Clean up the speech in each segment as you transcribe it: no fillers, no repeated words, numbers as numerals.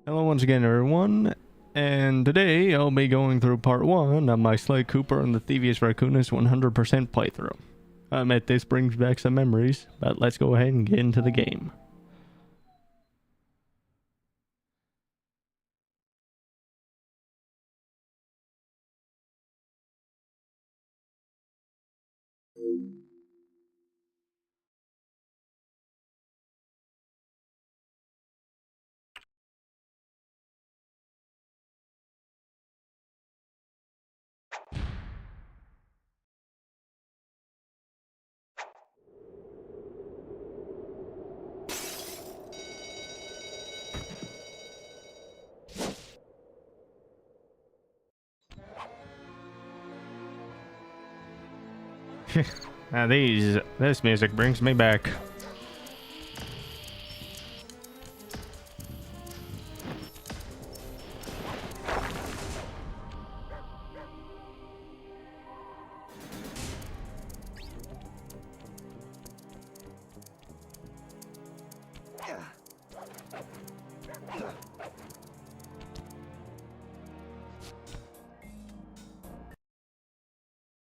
Hello once again everyone, and today I'll be going through part 1 of my Sly Cooper and the Thievius Raccoonus 100% playthrough. I admit this brings back some memories, but let's go ahead and get into the game. Now this music brings me back.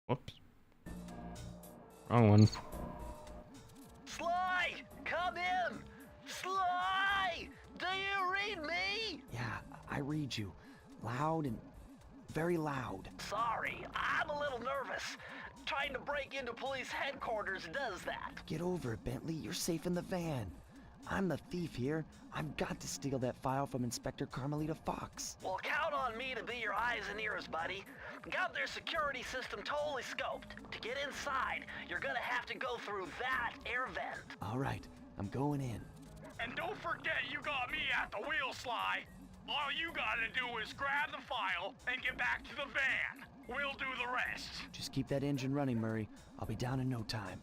Whoops. Wrong one. Sly! Come in! Sly! Do you read me? Yeah, I read you. Loud and very loud. Sorry, I'm a little nervous. Trying to break into police headquarters does that. Get over it, Bentley. You're safe in the van. I'm the thief here. I've got to steal that file from Inspector Carmelita Fox. Well, count on me to be your eyes and ears, buddy. Got their security system totally scoped. To get inside, you're gonna have to go through that air vent. All right, I'm going in. And don't forget you got me at the wheel, Sly. All you gotta do is grab the file and get back to the van. We'll do the rest. Just keep that engine running, Murray. I'll be down in no time.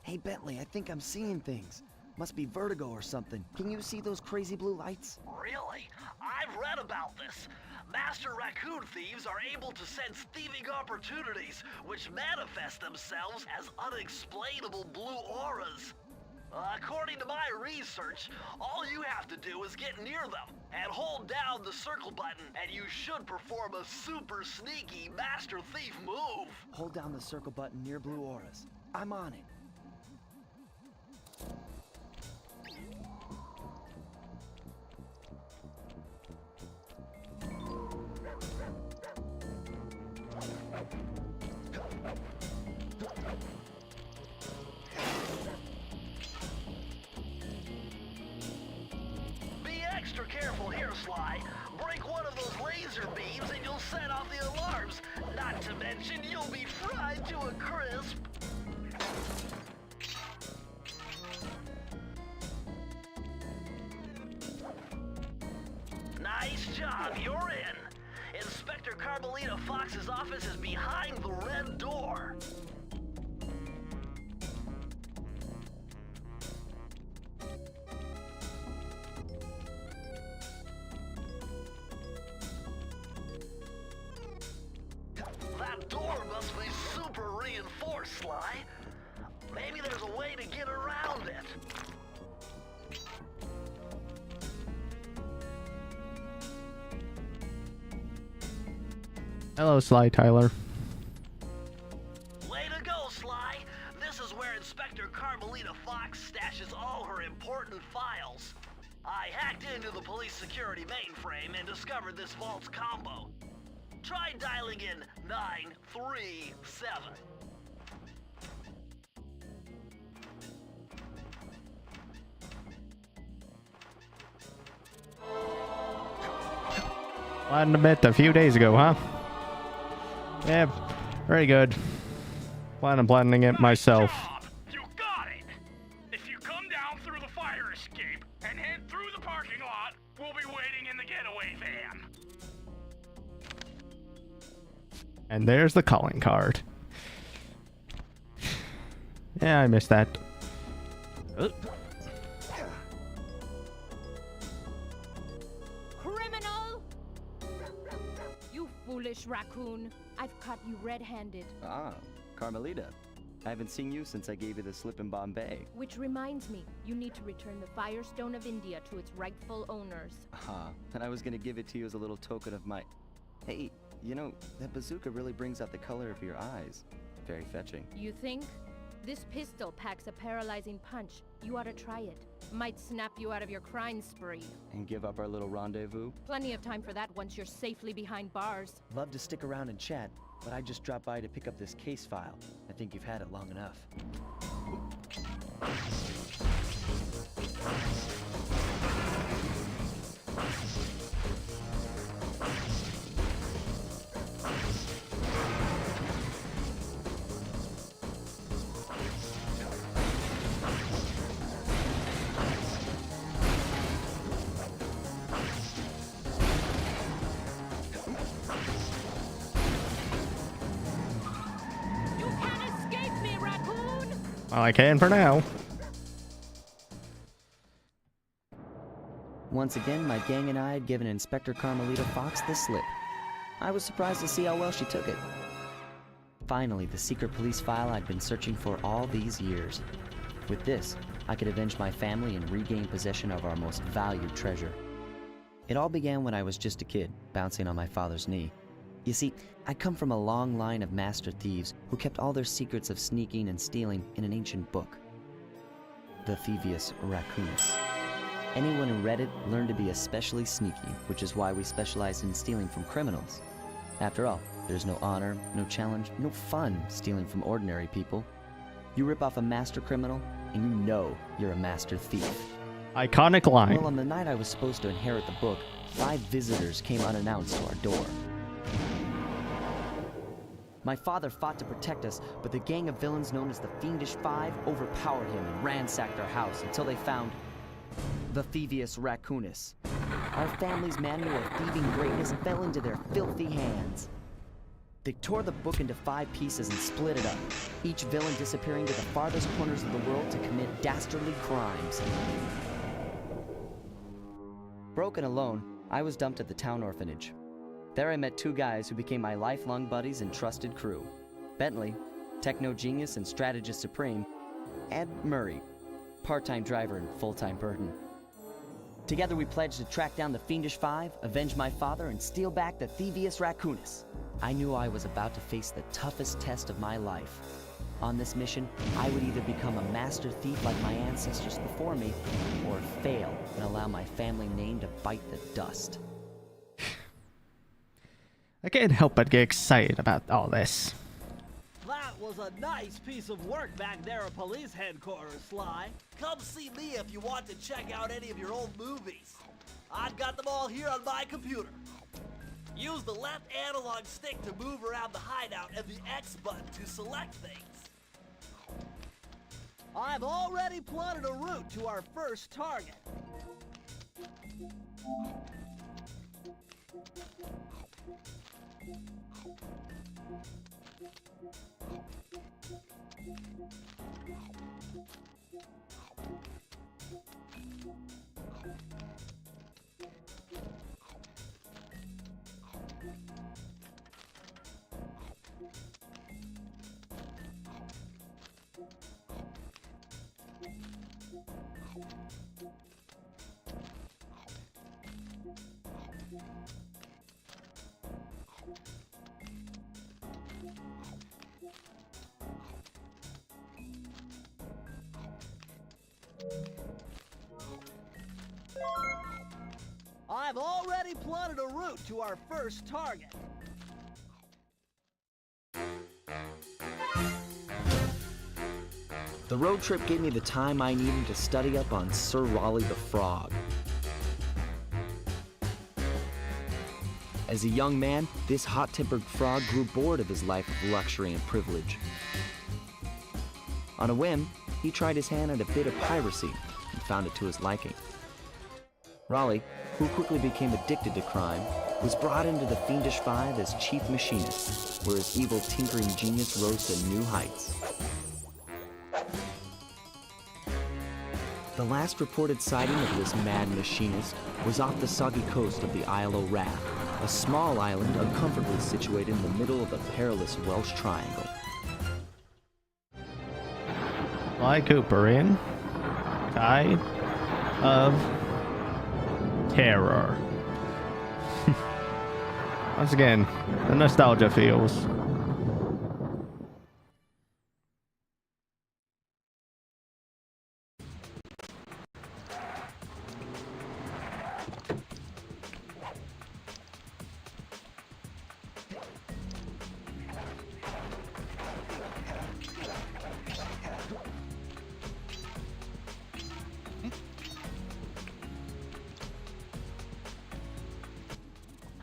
Hey, Bentley, I think I'm seeing things. Must be vertigo or something. Can you see those crazy blue lights? Really? I've read about this. Master raccoon thieves are able to sense thieving opportunities, which manifest themselves as unexplainable blue auras. According to my research, all you have to do is get near them and hold down the circle button, and you should perform a super sneaky master thief move. Hold down the circle button near blue auras. I'm on it. Be extra careful here, Sly. Break one of those laser beams and you'll set off the alarms. Not to mention, you'll be fried to a crisp. Nice job, you're in. Inspector Carmelita Fox's office is behind the red door. That door must be super reinforced, Sly. Maybe there's a way to get around it. Hello Sly Tyler. Way to go, Sly. This is where Inspector Carmelita Fox stashes all her important files. I hacked into the police security mainframe and discovered this vault's combo. Try dialing in 937. Planned a bit a few days ago, huh? Yeah, very good. Planning it myself. Job. You got it. If you come down through the fire escape and head through the parking lot, we'll be waiting in the getaway van. And there's the calling card. Yeah, I missed that. Criminal! You foolish raccoon. I've caught you red-handed. Ah, Carmelita. I haven't seen you since I gave you the slip in Bombay. Which reminds me, you need to return the Firestone of India to its rightful owners. And I was gonna give it to you as a little token of my... Hey, you know, that bazooka really brings out the color of your eyes. Very fetching. You think? This pistol packs a paralyzing punch. You ought to try it. Might snap you out of your crime spree. And give up our little rendezvous? Plenty of time for that once you're safely behind bars. Love to stick around and chat, but I just dropped by to pick up this case file. I think you've had it long enough. You can't escape me, raccoon! Well, I can for now. Once again, my gang and I had given Inspector Carmelita Fox the slip. I was surprised to see how well she took it. Finally, the secret police file I'd been searching for all these years. With this, I could avenge my family and regain possession of our most valued treasure. It all began when I was just a kid, bouncing on my father's knee. You see, I come from a long line of master thieves who kept all their secrets of sneaking and stealing in an ancient book. The Thievius Raccoonus. Anyone who read it learned to be especially sneaky, which is why we specialize in stealing from criminals. After all, there's no honor, no challenge, no fun stealing from ordinary people. You rip off a master criminal, and you know you're a master thief. Iconic line. Well, on the night I was supposed to inherit the book, 5 visitors came unannounced to our door. My father fought to protect us, but the gang of villains known as the Fiendish Five overpowered him and ransacked our house until they found the Thievius Raccoonus. Our family's manual of thieving greatness fell into their filthy hands. They tore the book into 5 pieces and split it up, each villain disappearing to the farthest corners of the world to commit dastardly crimes. Broken alone, I was dumped at the town orphanage. There I met 2 guys who became my lifelong buddies and trusted crew. Bentley, techno genius and strategist supreme, and Murray, part-time driver and full-time burden. Together we pledged to track down the Fiendish Five, avenge my father, and steal back the Thievius Raccoonus. I knew I was about to face the toughest test of my life. On this mission, I would either become a master thief like my ancestors before me, or fail and allow my family name to bite the dust. I can't help but get excited about all this. That was a nice piece of work back there at police headquarters, Sly. Come see me if you want to check out any of your old movies. I've got them all here on my computer. Use the left analog stick to move around the hideout and the X button to select things. I've already plotted a route to our first target. I've already plotted a route to our first target. The road trip gave me the time I needed to study up on Sir Raleigh the Frog. As a young man, this hot-tempered frog grew bored of his life of luxury and privilege. On a whim, he tried his hand at a bit of piracy and found it to his liking. Raleigh, who quickly became addicted to crime, was brought into the Fiendish Five as chief machinist, where his evil tinkering genius rose to new heights. The last reported sighting of this mad machinist was off the soggy coast of the Isle o' Wrath, a small island uncomfortably situated in the middle of the perilous Welsh Triangle. Sly Cooper in Tide of Terror. Once again, the nostalgia feels.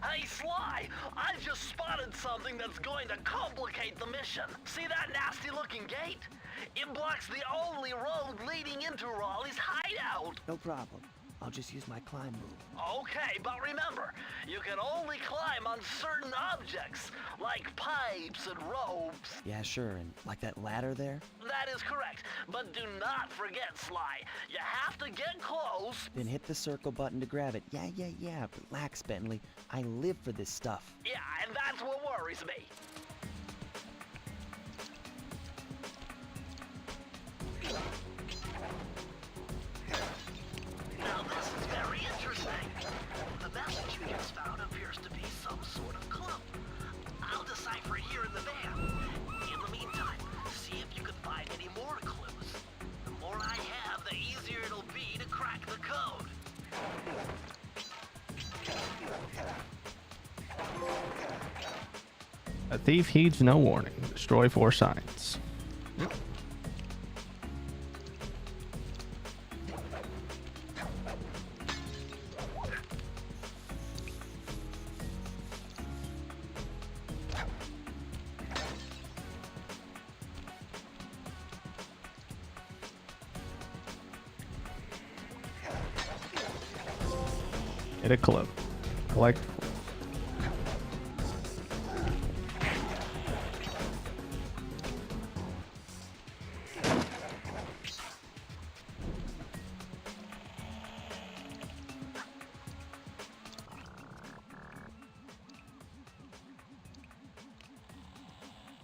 Hey, Sly, I've just spotted something that's going to complicate the mission. See that nasty-looking gate? It blocks the only road leading into Raleigh's hideout. No problem. I'll just use my climb move. Okay, but remember, you can only climb on certain objects, like pipes and ropes. Yeah, sure, and like that ladder there? That is correct, but do not forget, Sly. You have to get close. Then hit the circle button to grab it. Yeah. Relax, Bentley. I live for this stuff. Yeah, and that's what worries me. Now this is very interesting. The message you just found appears to be some sort of clue. I'll decipher it here in the van. In the meantime, see if you can find any more clues. The more I have, the easier it'll be to crack the code. A thief heeds no warning. Destroy 4 signs. Get a clue. Collect.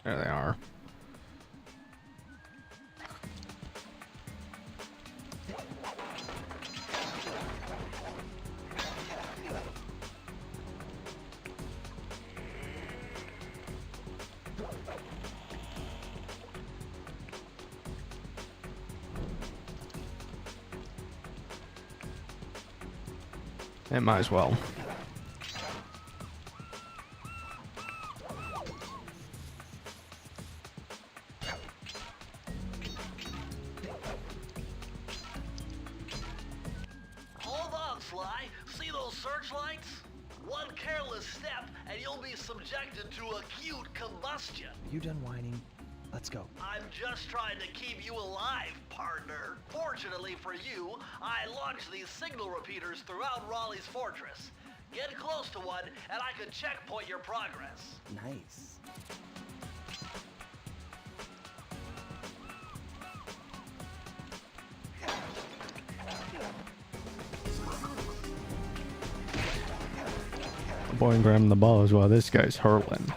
There they are. It might as well. Hold on, Sly. See those searchlights? One careless step, and you'll be subjected to acute combustion. You done whining? Let's go. I'm just trying to keep you alive, partner. Fortunately for you, I launched these signal repeaters throughout Raleigh's fortress. Get close to one, and I can checkpoint your progress. Nice. Boy, and grabbing the ball as well. This guy's hurling.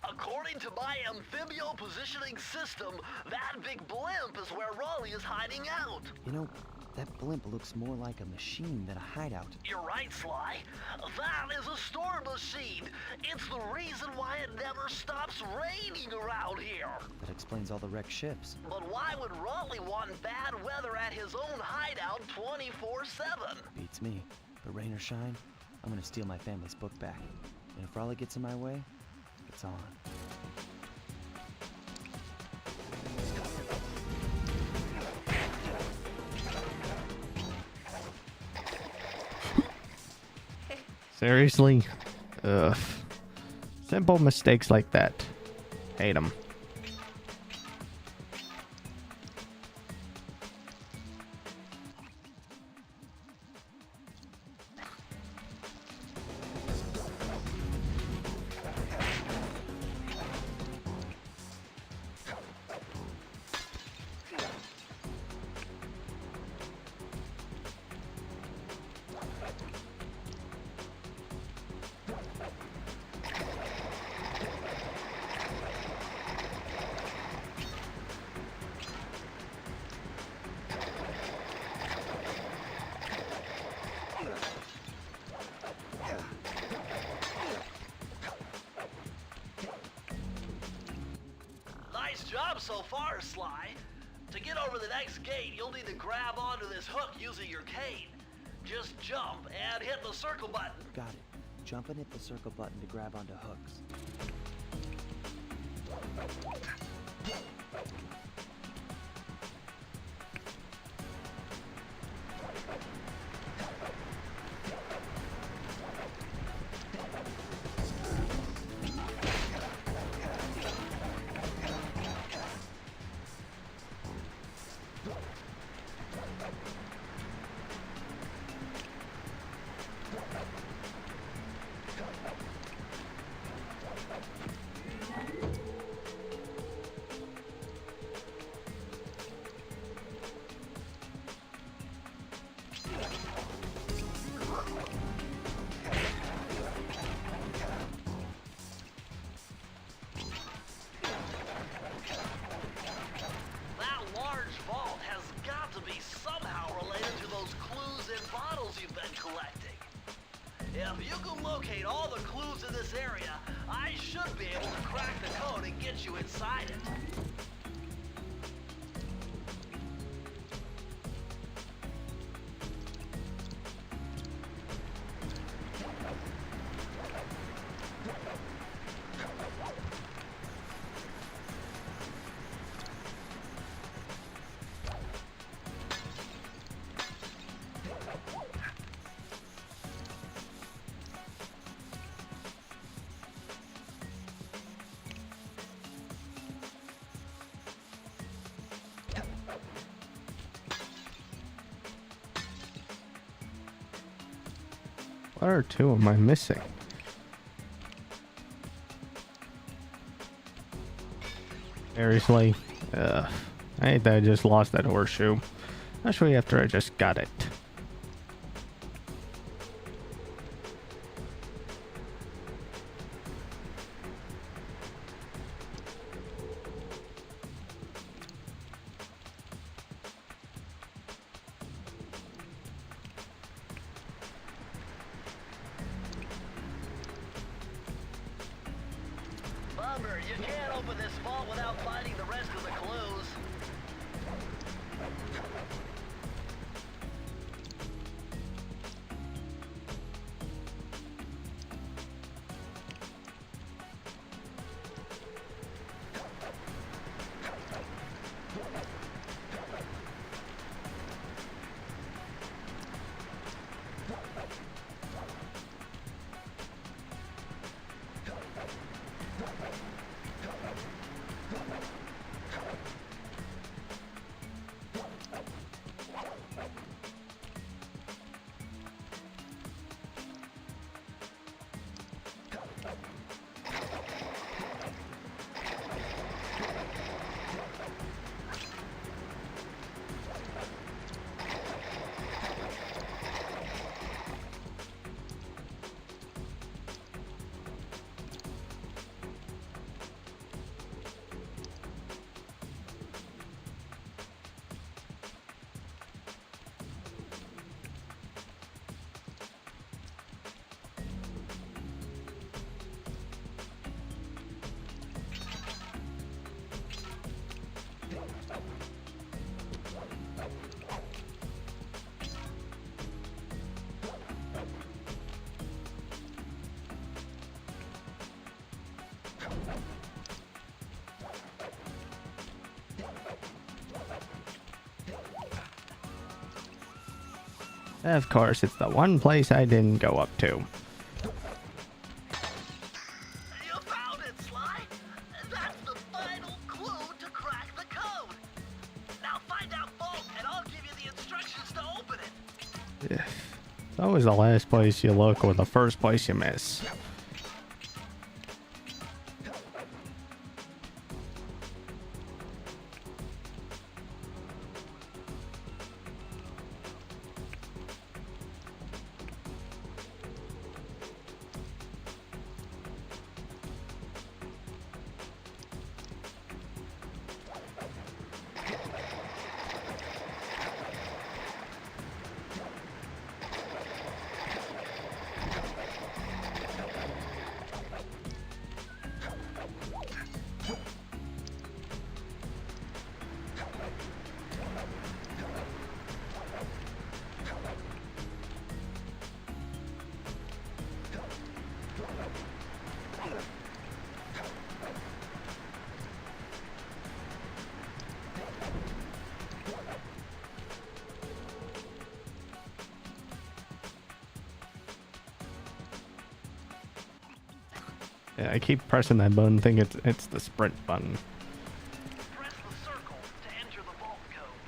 According to my amphibio positioning system, that big blimp is where Raleigh is hiding out. You know, That blimp looks more like a machine than a hideout. You're right, Sly. That is a storm machine. It's the reason why it never stops raining around here. That explains all the wrecked ships. But why would Raleigh want bad weather at his own hideout 24/7? Beats me. But rain or shine, I'm gonna steal my family's book back. And if Raleigh gets in my way, it's on. Seriously? Ugh. Simple mistakes like that. Hate them. Nice job so far, Sly. To get over the next gate, you'll need to grab onto this hook using your cane. Just jump and hit the circle button. Got it. Jump and hit the circle button to grab onto hooks. That large vault has got to be somehow related to those clues in bottles you've been collecting. If you can locate all the clues in this area, I should be able to crack the code and get you inside it. What or two am I missing? Seriously? Ugh. I hate that I just lost that horseshoe. Especially after I just got it. Bummer, you can't open this vault without finding the rest of the clues. Of course, it's the one place I didn't go up to. You found it, Sly! That's the final clue to crack the code! Now find that vault and I'll give you the instructions to open it! Yeah. It's always the last place you look or the first place you miss. Yeah, I keep pressing that button, think it's the sprint button. Press the circle to enter the vault code.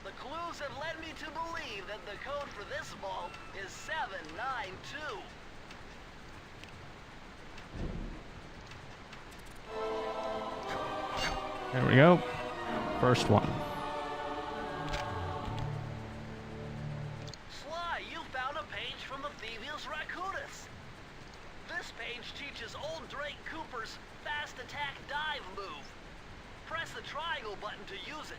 The clues have led me to believe that the code for this vault is 792. There we go. First one. Sly, you found a page from the Thievius Raccoonus. This page teaches old Drake Cooper's fast attack dive move. Press the triangle button to use it.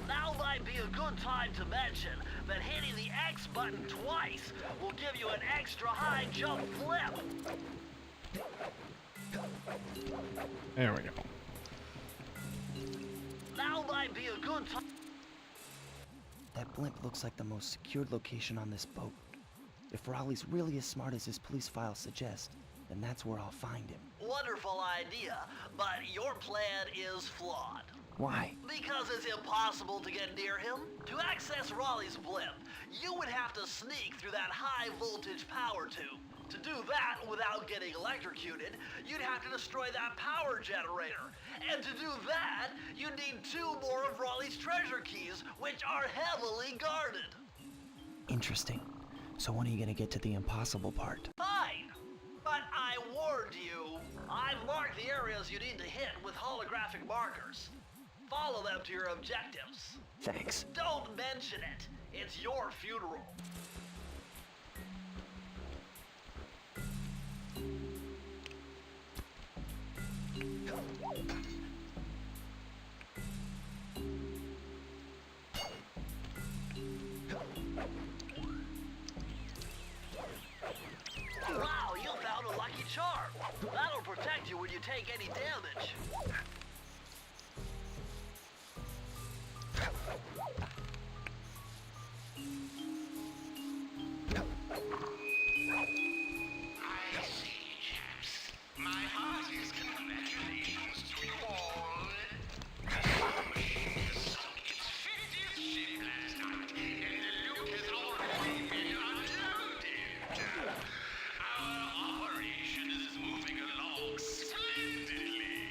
Now might be a good time to mention that hitting the X button twice will give you an extra high jump flip. There we go. Now might be a good time. That blimp looks like the most secured location on this boat. If Raleigh's really as smart as his police files suggest, then that's where I'll find him. Wonderful idea, but your plan is flawed. Why? Because it's impossible to get near him. To access Raleigh's blimp, you would have to sneak through that high voltage power tube. To do that without getting electrocuted, you'd have to destroy that power generator. And to do that, you'd need 2 more of Raleigh's treasure keys, which are heavily guarded. Interesting. So when are you gonna get to the impossible part? Fine, but I warned you. I've marked the areas you need to hit with holographic markers. Follow them to your objectives. Thanks. Don't mention it. It's your funeral. Wow, you found a lucky charm. That'll protect you when you take any damage. I see, chaps. My heartiest congratulations to you all. The sound machine has sunk its 50th ship last night, and the loot has already been unloaded. Our operation is moving along splendidly.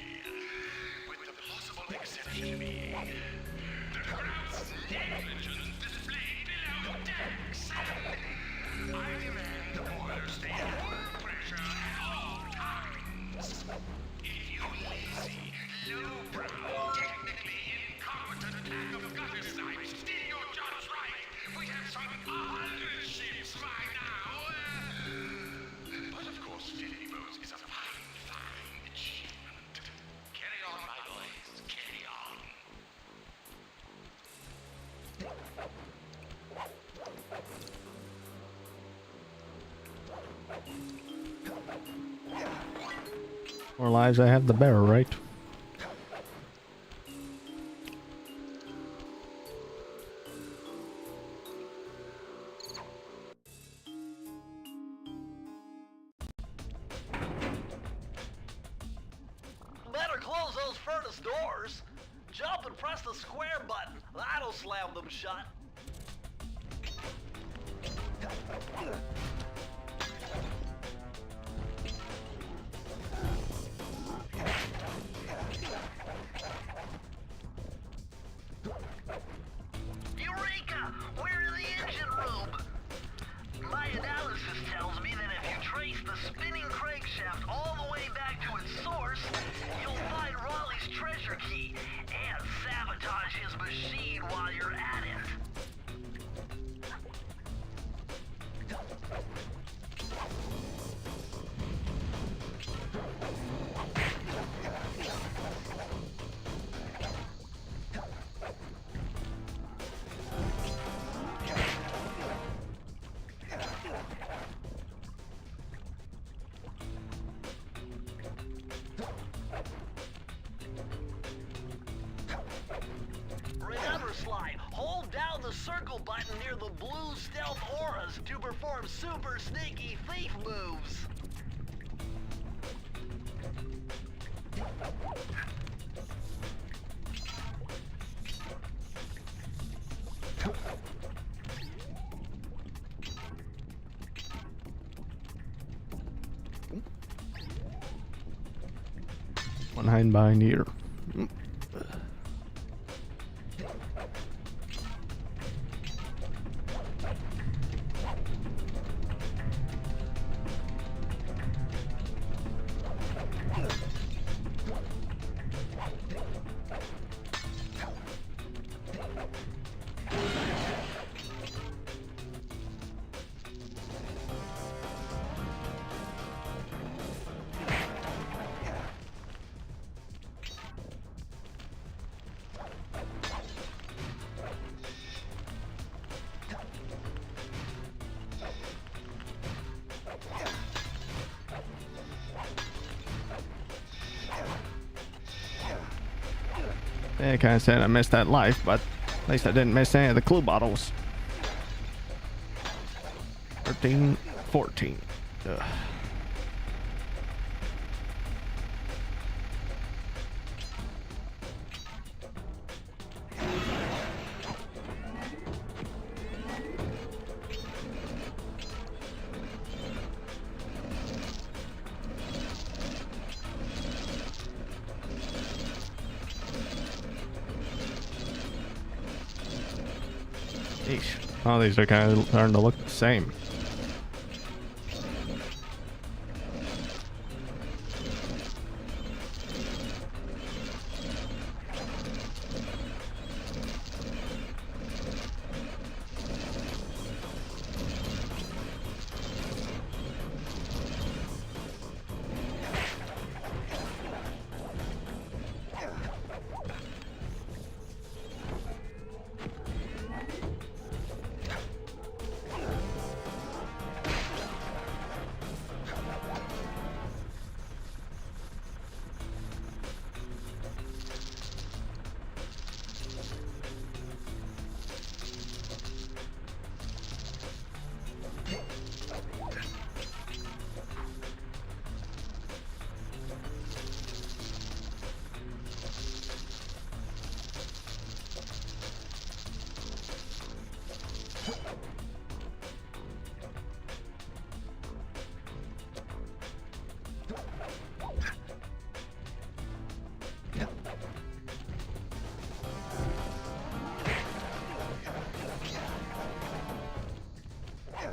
More lives I have, the better, right? Better close those furnace doors. Jump and press the square button. That'll slam them shut. Eureka! We're in the engine room. My analysis tells me that if you trace the spinning crankshaft all the way back to its source, you'll find Raleigh's treasure key and sabotage his machine while you're at it. Remember, Sly, hold down the circle button near the blue stealth auras to perform super sneaky thief moves. One hiding behind here. Yeah, kind of said I missed that life, but at least I didn't miss any of the clue bottles. 13, 14. Ugh. Eesh. Oh, these are kind of starting to look the same.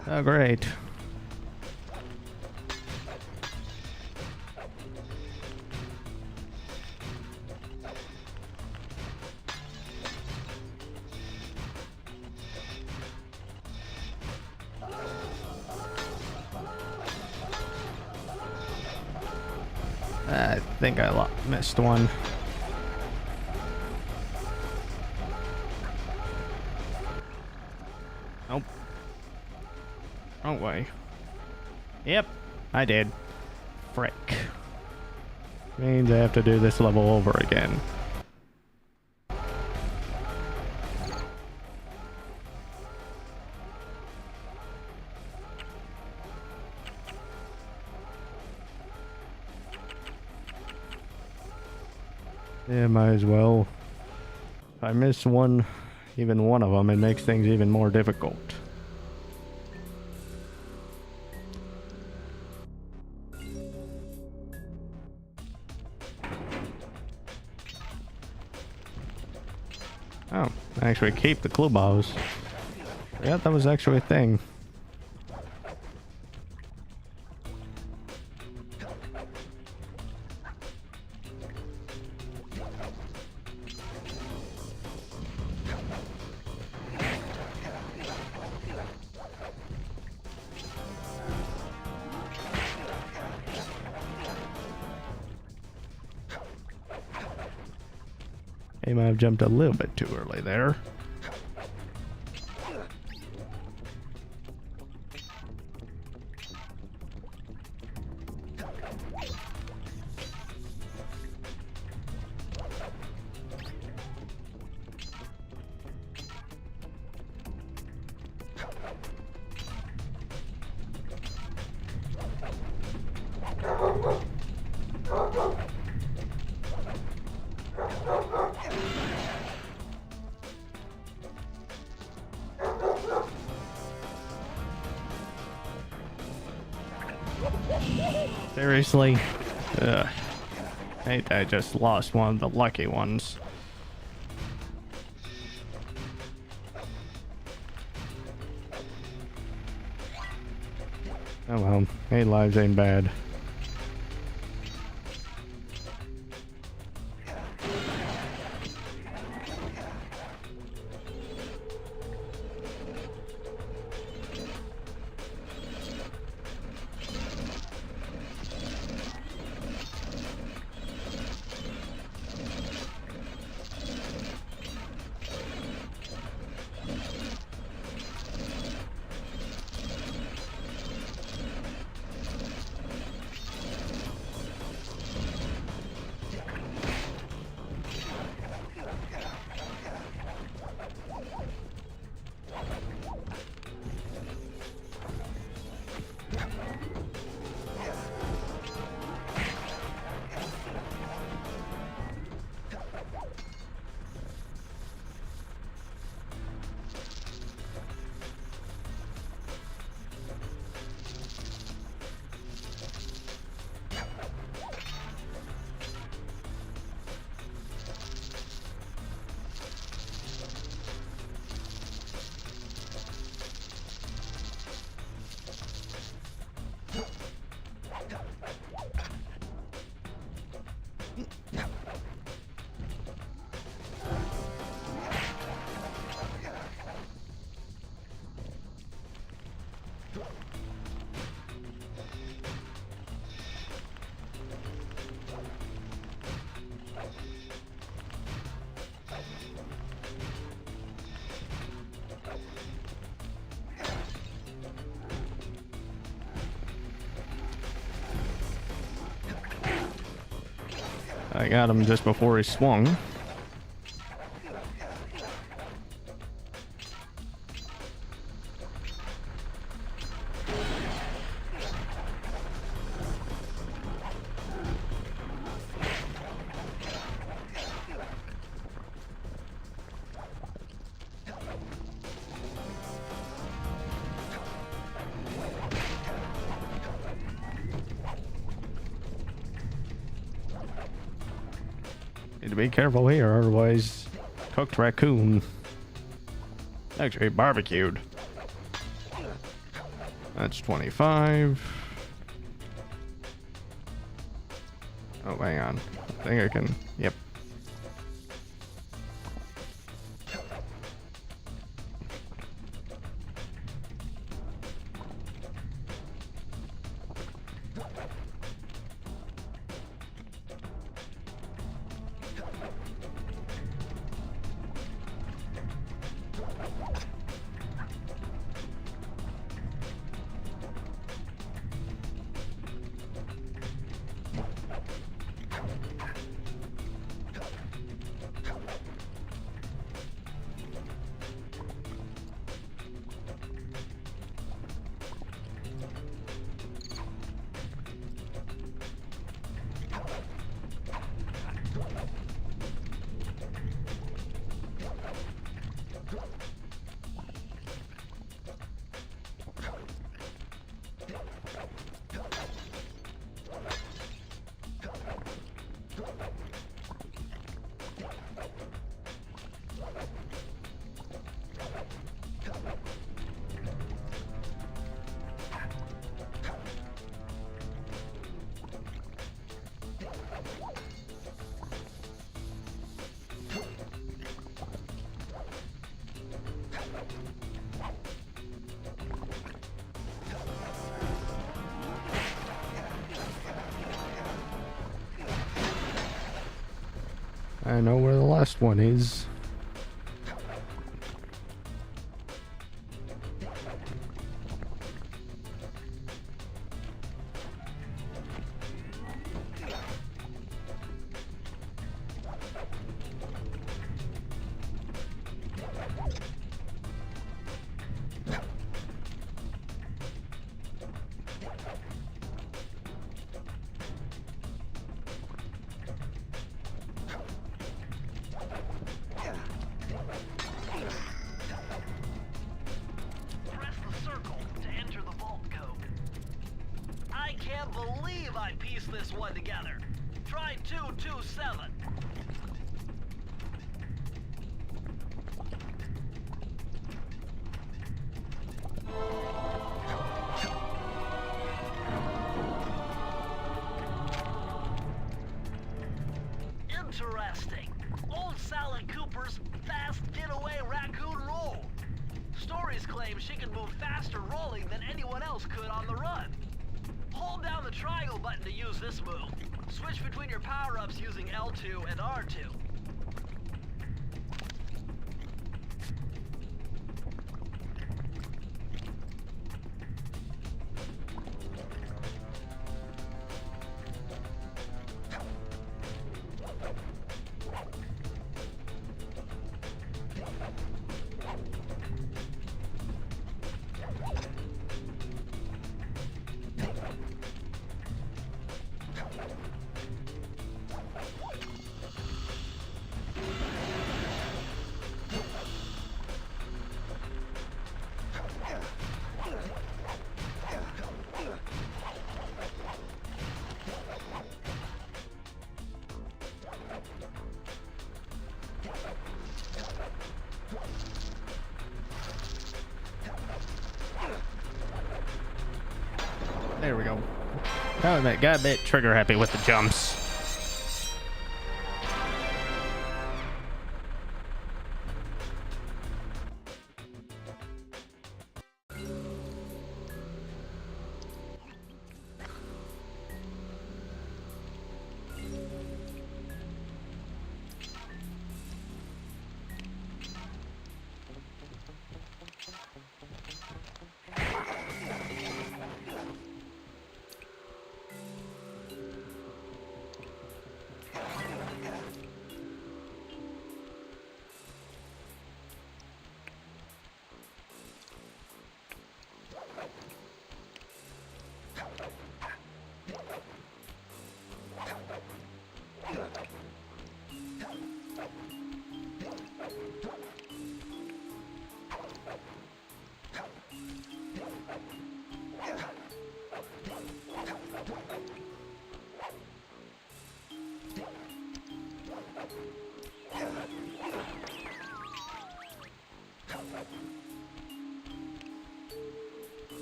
Oh, great. I think I missed one. Nope. Wrong way. Yep. I did. Frick. Means I have to do this level over again. Yeah, might as well. If I miss one, even one of them, it makes things even more difficult. Oh, I actually keep the clue bows. Yeah, that was actually a thing. He might have jumped a little bit too early there. Seriously? Ugh. I just lost one of the lucky ones. Oh well, 8 lives ain't bad. I got him just before he swung. Need to be careful here, otherwise cooked raccoon. Actually barbecued. That's 25. Oh, hang on. I think I can. Yep. I know where the last one is. Press the circle to enter the vault code. I can't believe I pieced this one together. Try 227. Interesting. Old Sally Cooper's fast getaway raccoon roll. Stories claim she can move faster rolling than anyone else could on the run. Hold down the triangle button to use this move. Switch between your power-ups using L2 and R2. There we go. Got a bit trigger happy with the jumps.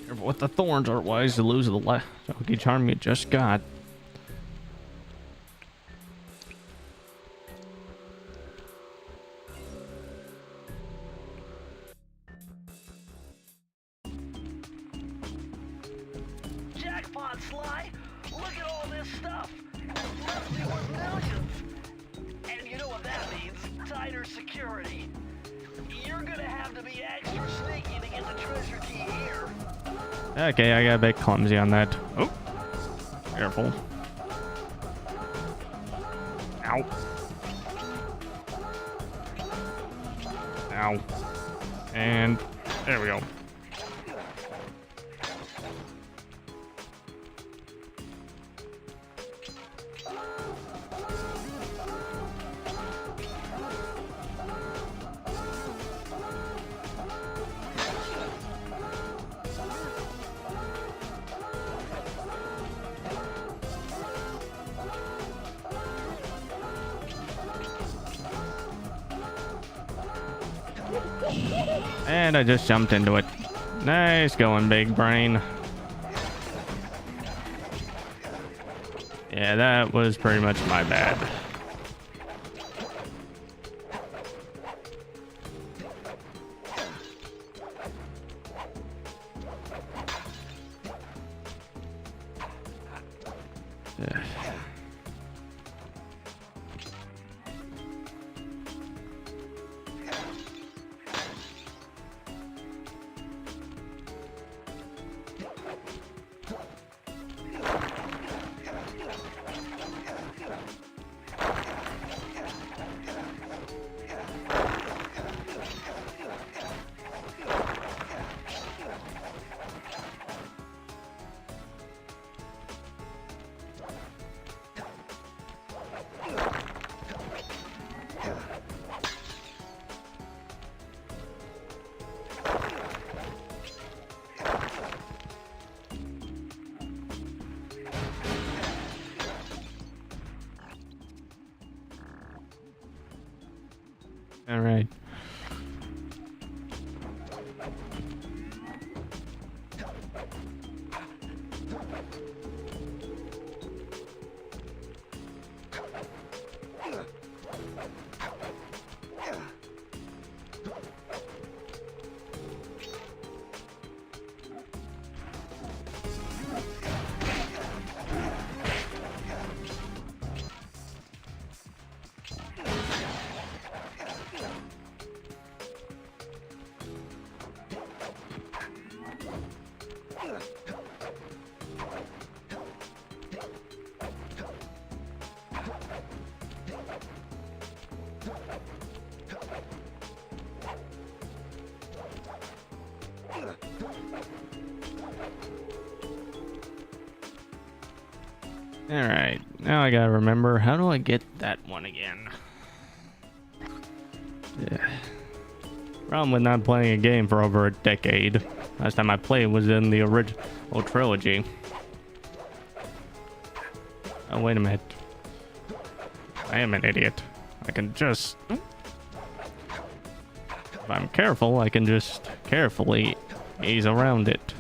Careful with the thorns, otherwise you lose the lucky charm you just got. Jackpot, Sly! Look at all this stuff! Must be worth millions! And you know what that means? Tighter security. You're gonna have to be extra sneaky to get the treasure key here. Okay, I got a bit clumsy on that. Oh, careful. Ow. Ow. And there we go. And I just jumped into it. Nice going, big brain. Yeah, that was pretty much my bad. All right. Alright, now I gotta remember, how do I get that one again? Yeah. Problem with not playing a game for over a decade. Last time I played was in the original trilogy. Oh, wait a minute. I am an idiot. I can just... If I'm careful, I can just carefully ease around it.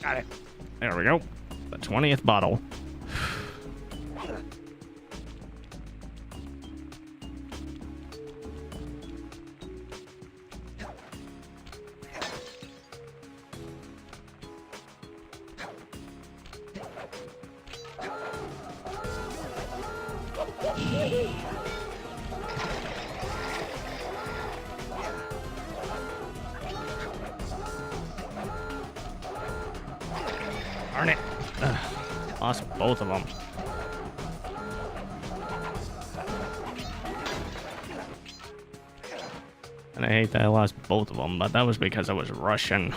Got it. There we go. The 20th bottle. Darn it. Ugh. Lost both of them. And I hate that I lost both of them, but that was because I was rushing.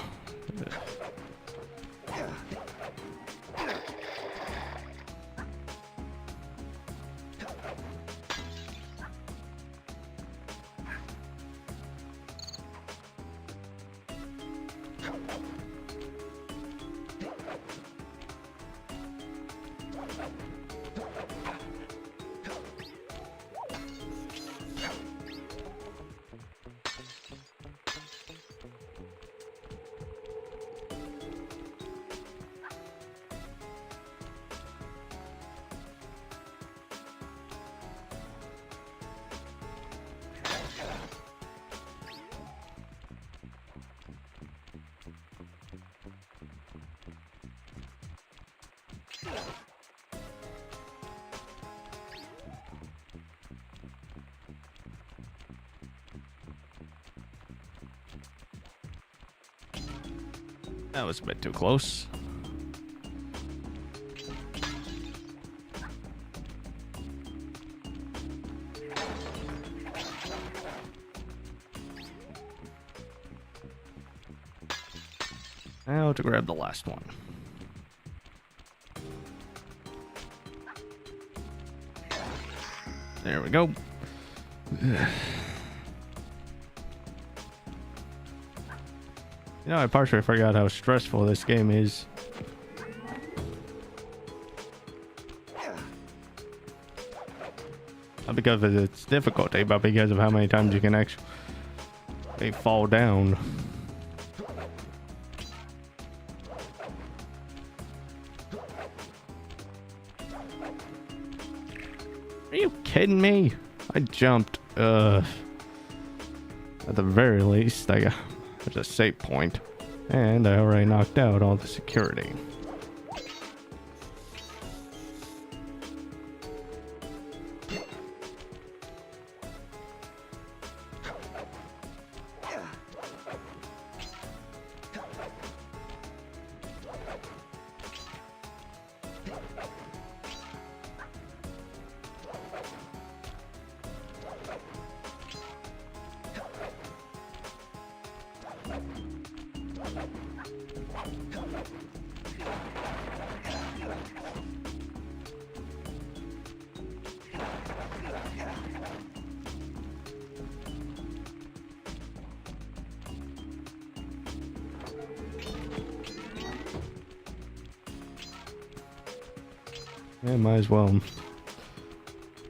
That was a bit too close. Now to grab the last one. There we go. You know, I partially forgot how stressful this game is. Not because of its difficulty, but because of how many times you can actually fall down. Are you kidding me? I jumped. At the very least, I got... There's a save point, and I already knocked out all the security. Yeah, might as well.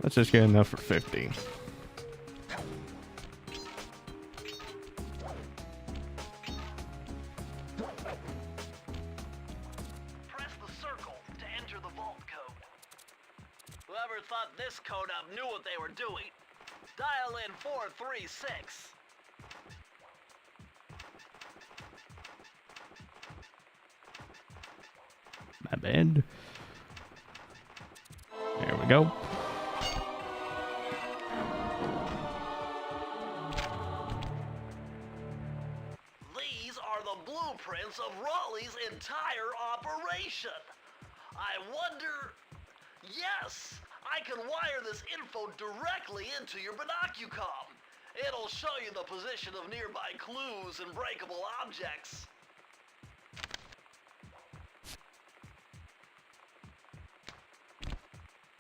Let's just get enough for 50. Press the circle to enter the vault code. Whoever thought this code up knew what they were doing. Dial in 436. My bad. There we go. These are the blueprints of Raleigh's entire operation. I wonder... Yes! I can wire this info directly into your binocucom. It'll show you the position of nearby clues and breakable objects.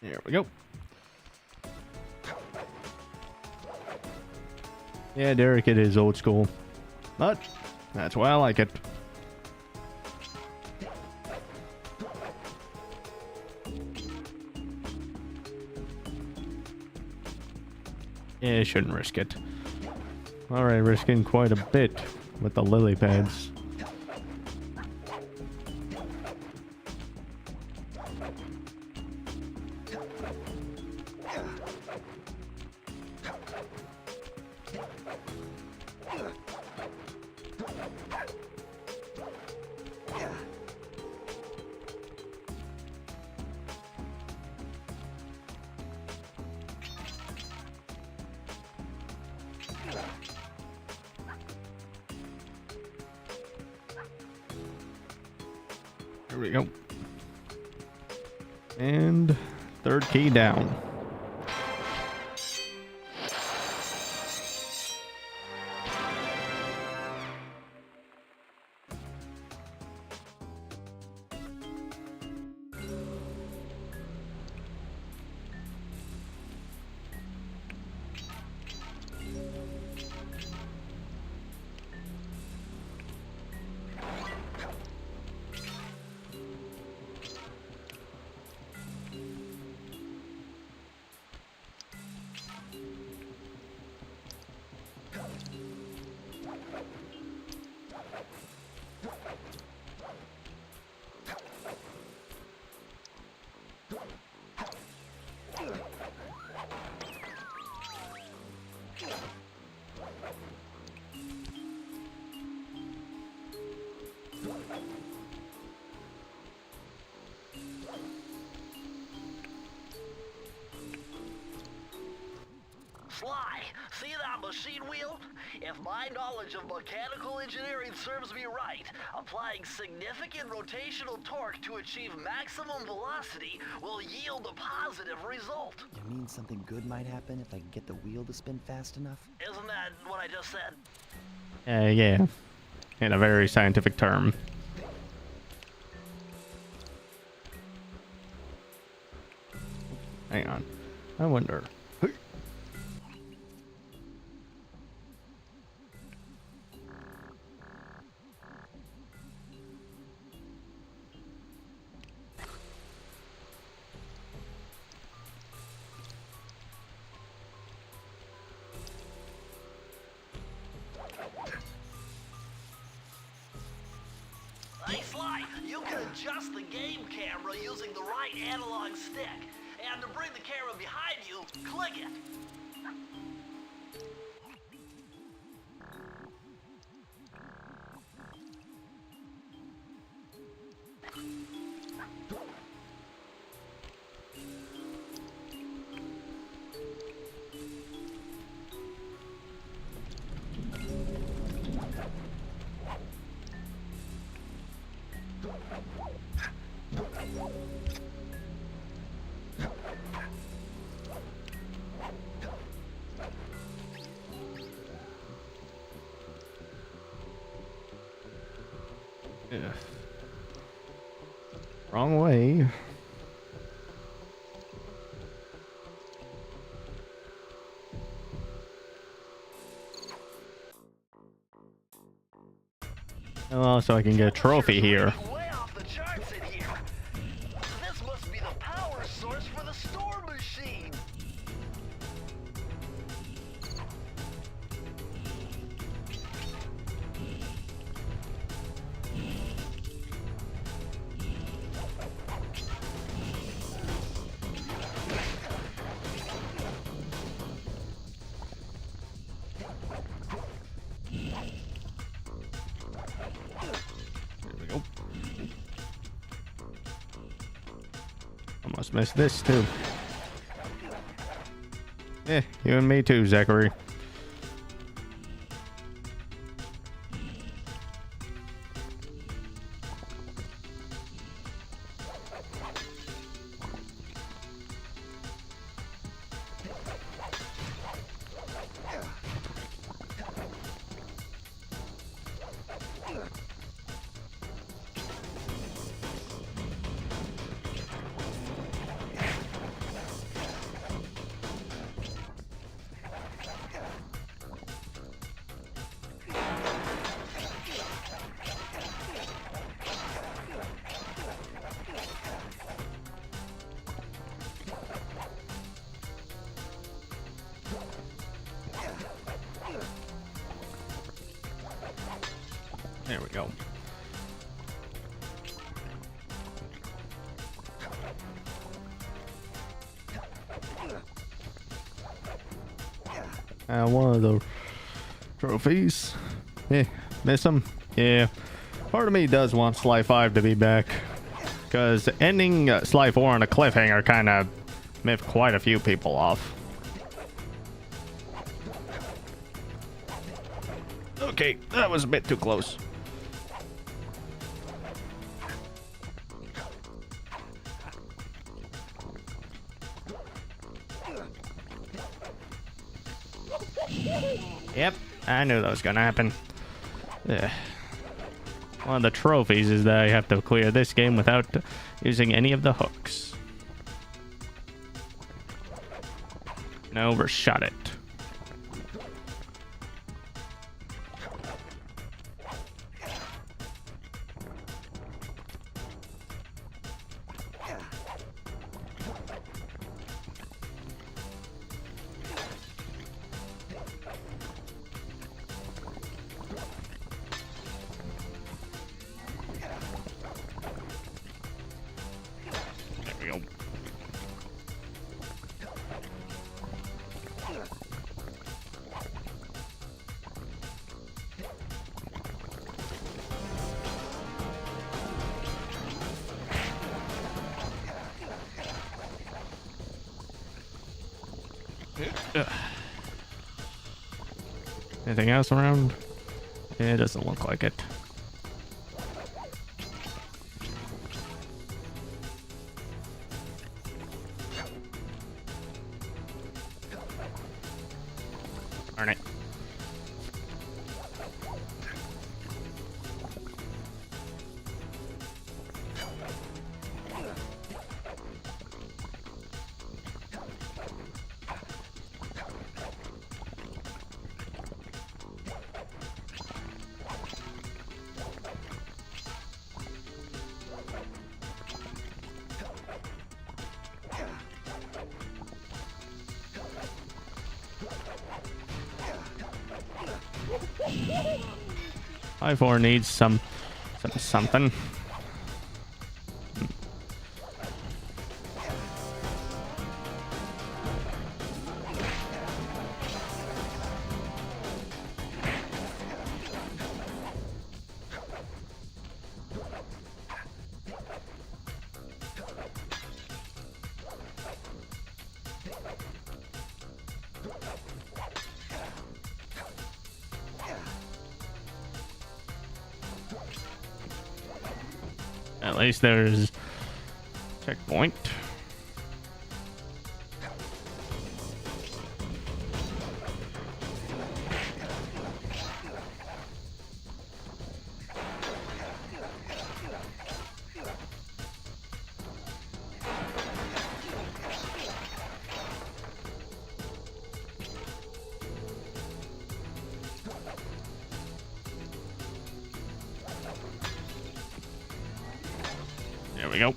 There we go. Yeah, Derek, it is old school. But that's why I like it. Yeah, shouldn't risk it. Alright, risking quite a bit with the lily pads. There we go. And third key down. Sly, see that machine wheel? If my knowledge of mechanical engineering serves me right, applying significant rotational torque to achieve maximum velocity will yield a positive result. You mean something good might happen if I can get the wheel to spin fast enough? Isn't that what I just said? Yeah. In a very scientific term. Hang on. I wonder. Hey Sly, you can adjust the game camera using the right analog stick. And to bring the camera behind you, click it. Yeah. Wrong way. Oh, so I can get a trophy here. Way off the charts in here. This must be the power source for the store machine. Almost missed this too. Yeah, you and me too, Zachary. There we go. One of the trophies. Yeah, miss him. Yeah. Part of me does want Sly 5 to be back. Because ending Sly 4 on a cliffhanger kind of miffed quite a few people off. Okay, that was a bit too close. Yep, I knew that was gonna happen. Ugh. One of the trophies is that I have to clear this game without using any of the hooks. And I overshot it. Anything else around? It doesn't look like it. Darn it. I4 needs something. At least there's checkpoint. There we go.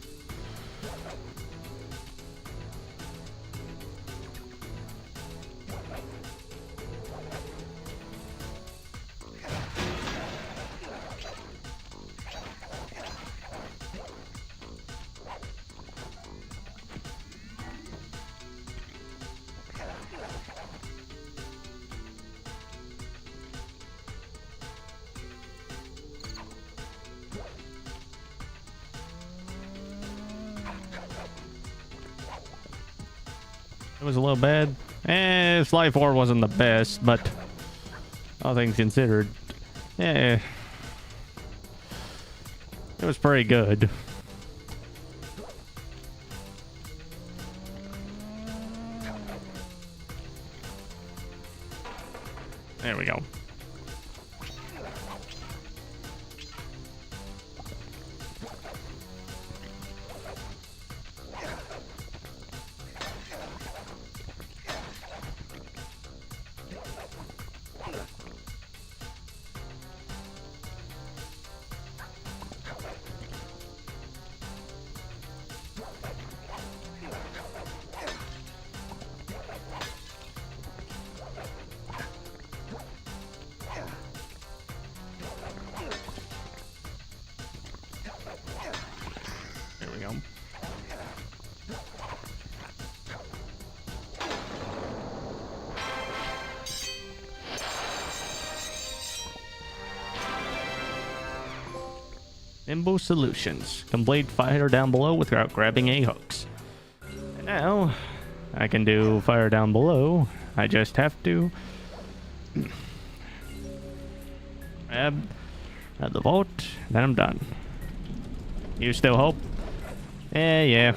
It was a little bad. Sly 4 wasn't the best, but all things considered, yeah, it was pretty good. There we go. There we go. Nimble Solutions. Complete fire down below without grabbing any hooks. And now, I can do fire down below. I just have to grab at the vault, then I'm done. You still hope? Yeah.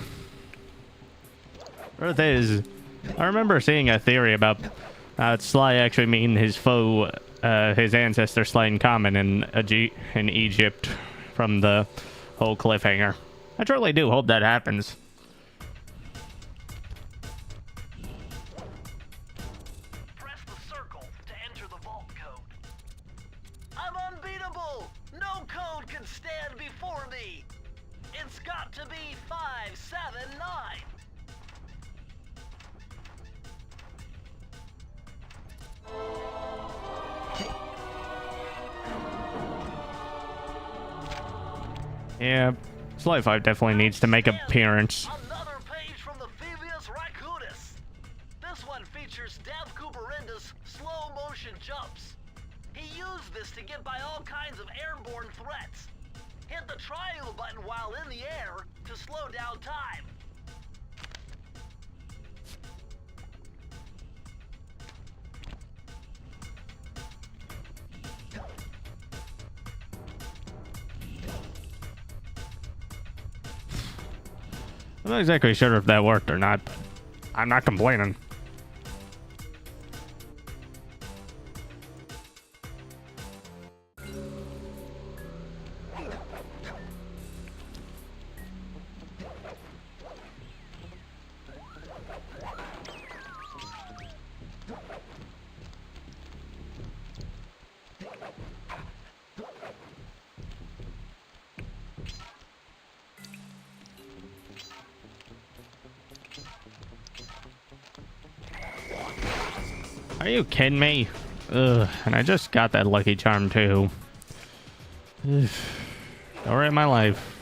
Truth is, I remember seeing a theory about Sly actually mean his foe, his ancestor Sly in common in Egypt from the whole cliffhanger. I truly do hope that happens. Press the circle to enter the vault code. I'm unbeatable! No code can stand before me! It's got to be 579! Yeah, Sly 5 definitely needs to make an appearance. Another page from the Thievius Raccoonus. This one features Dev Cooperenda's slow motion jumps. He used this to get by all kinds of airborne threats. Hit the triangle button while in the air to slow down time. I'm not exactly sure if that worked or not, but I'm not complaining. Are you kidding me? Ugh, and I just got that lucky charm too. Ugh. Story of my life.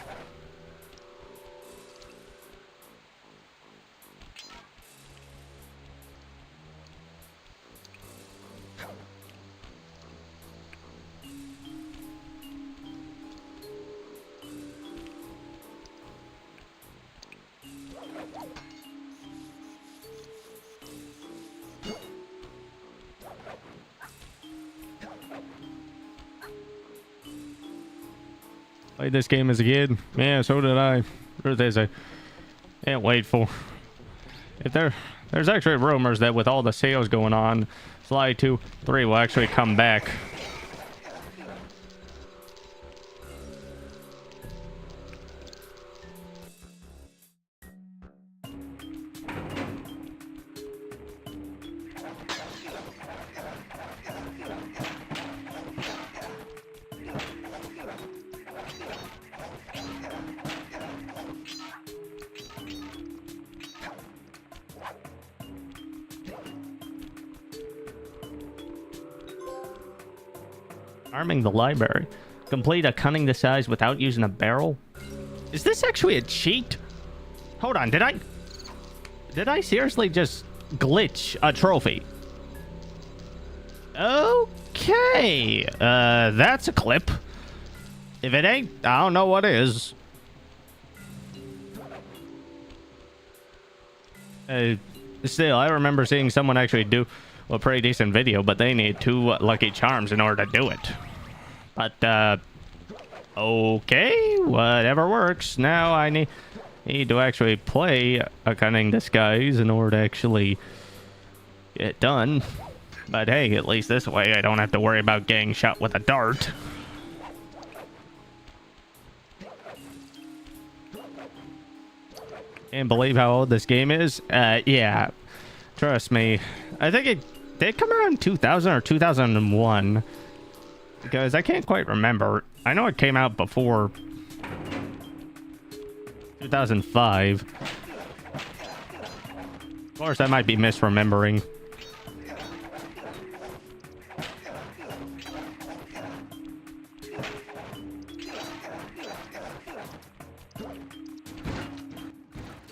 Played this game as a kid. Yeah, so did I. There's a can't wait for. If there's actually rumors that with all the sales going on, Sly 2, 3 will actually come back. Arming the library. Complete a cunning disguise without using a barrel. Is this actually a cheat? Hold on, did I seriously just glitch a trophy? Okay, that's a clip. If it ain't, I don't know what is. still, I remember seeing someone actually do a pretty decent video, but they need 2 lucky charms in order to do it. But, okay, whatever works. Now I need to actually play a cunning disguise in order to actually get it done. But hey, at least this way I don't have to worry about getting shot with a dart. Can't believe how old this game is. Yeah, trust me. I think it did come out in 2000 or 2001. Because I can't quite remember. I know it came out before 2005. Of course, I might be misremembering.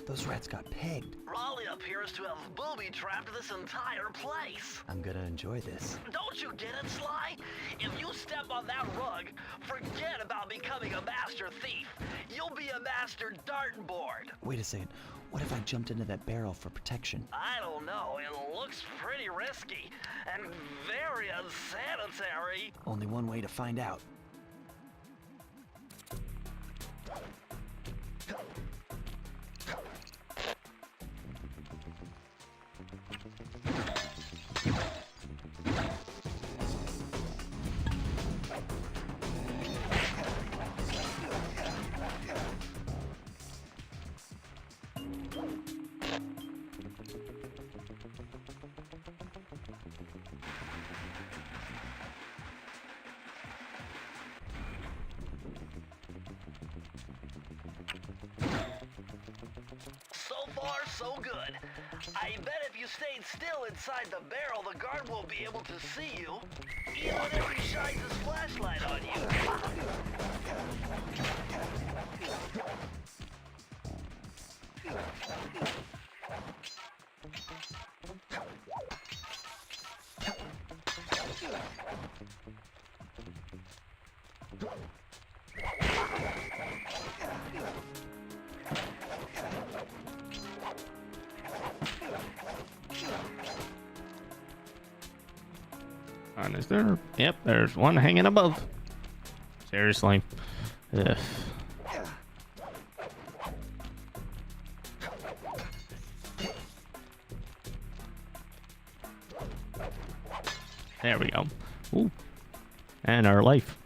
Those rats got pegged. Raleigh appears to have booby-trapped this entire place. I'm gonna enjoy this. Don't you get it, Sly? If you step on that rug, forget about becoming a master thief. You'll be a master dartboard. Wait a second. What if I jumped into that barrel for protection? I don't know. It looks pretty risky and very unsanitary. Only one way to find out. So far, so good. I bet if you stayed still inside the barrel, the guard won't be able to see you, even if he shines his flashlight on you. And is there? Yep, there's one hanging above. Seriously. Ugh. There we go. Ooh. And our life.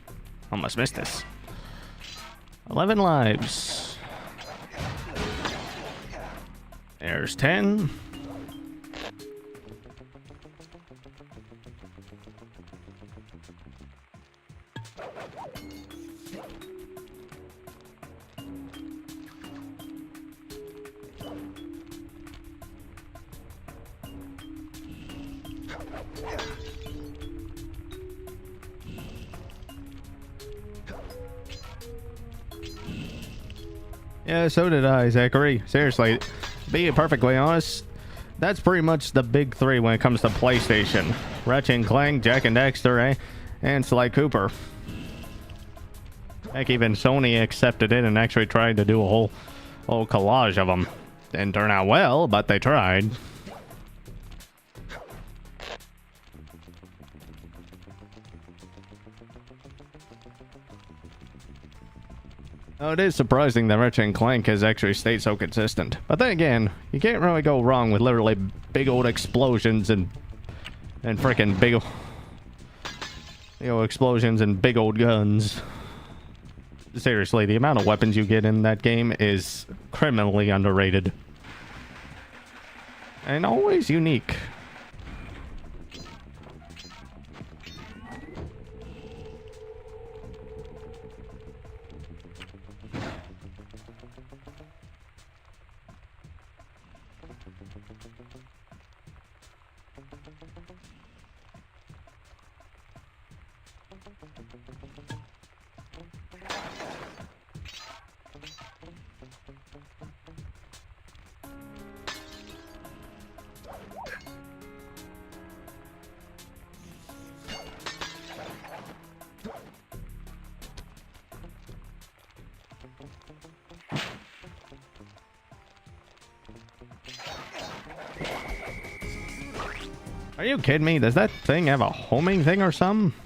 Almost missed this. 11 lives. There's 10. Yeah, so did I, Zachary. Seriously, being perfectly honest, that's pretty much the big 3 when it comes to PlayStation. Ratchet and Clank, Jack and Daxter, and Sly Cooper. Heck, even Sony accepted it and actually tried to do a whole collage of them. Didn't turn out well, but they tried. Oh, it is surprising that Ratchet and Clank has actually stayed so consistent. But then again, you can't really go wrong with literally big old explosions and freaking big old explosions and big old guns. Seriously, the amount of weapons you get in that game is criminally underrated. And always unique. Are you kidding me? Does that thing have a homing thing or something?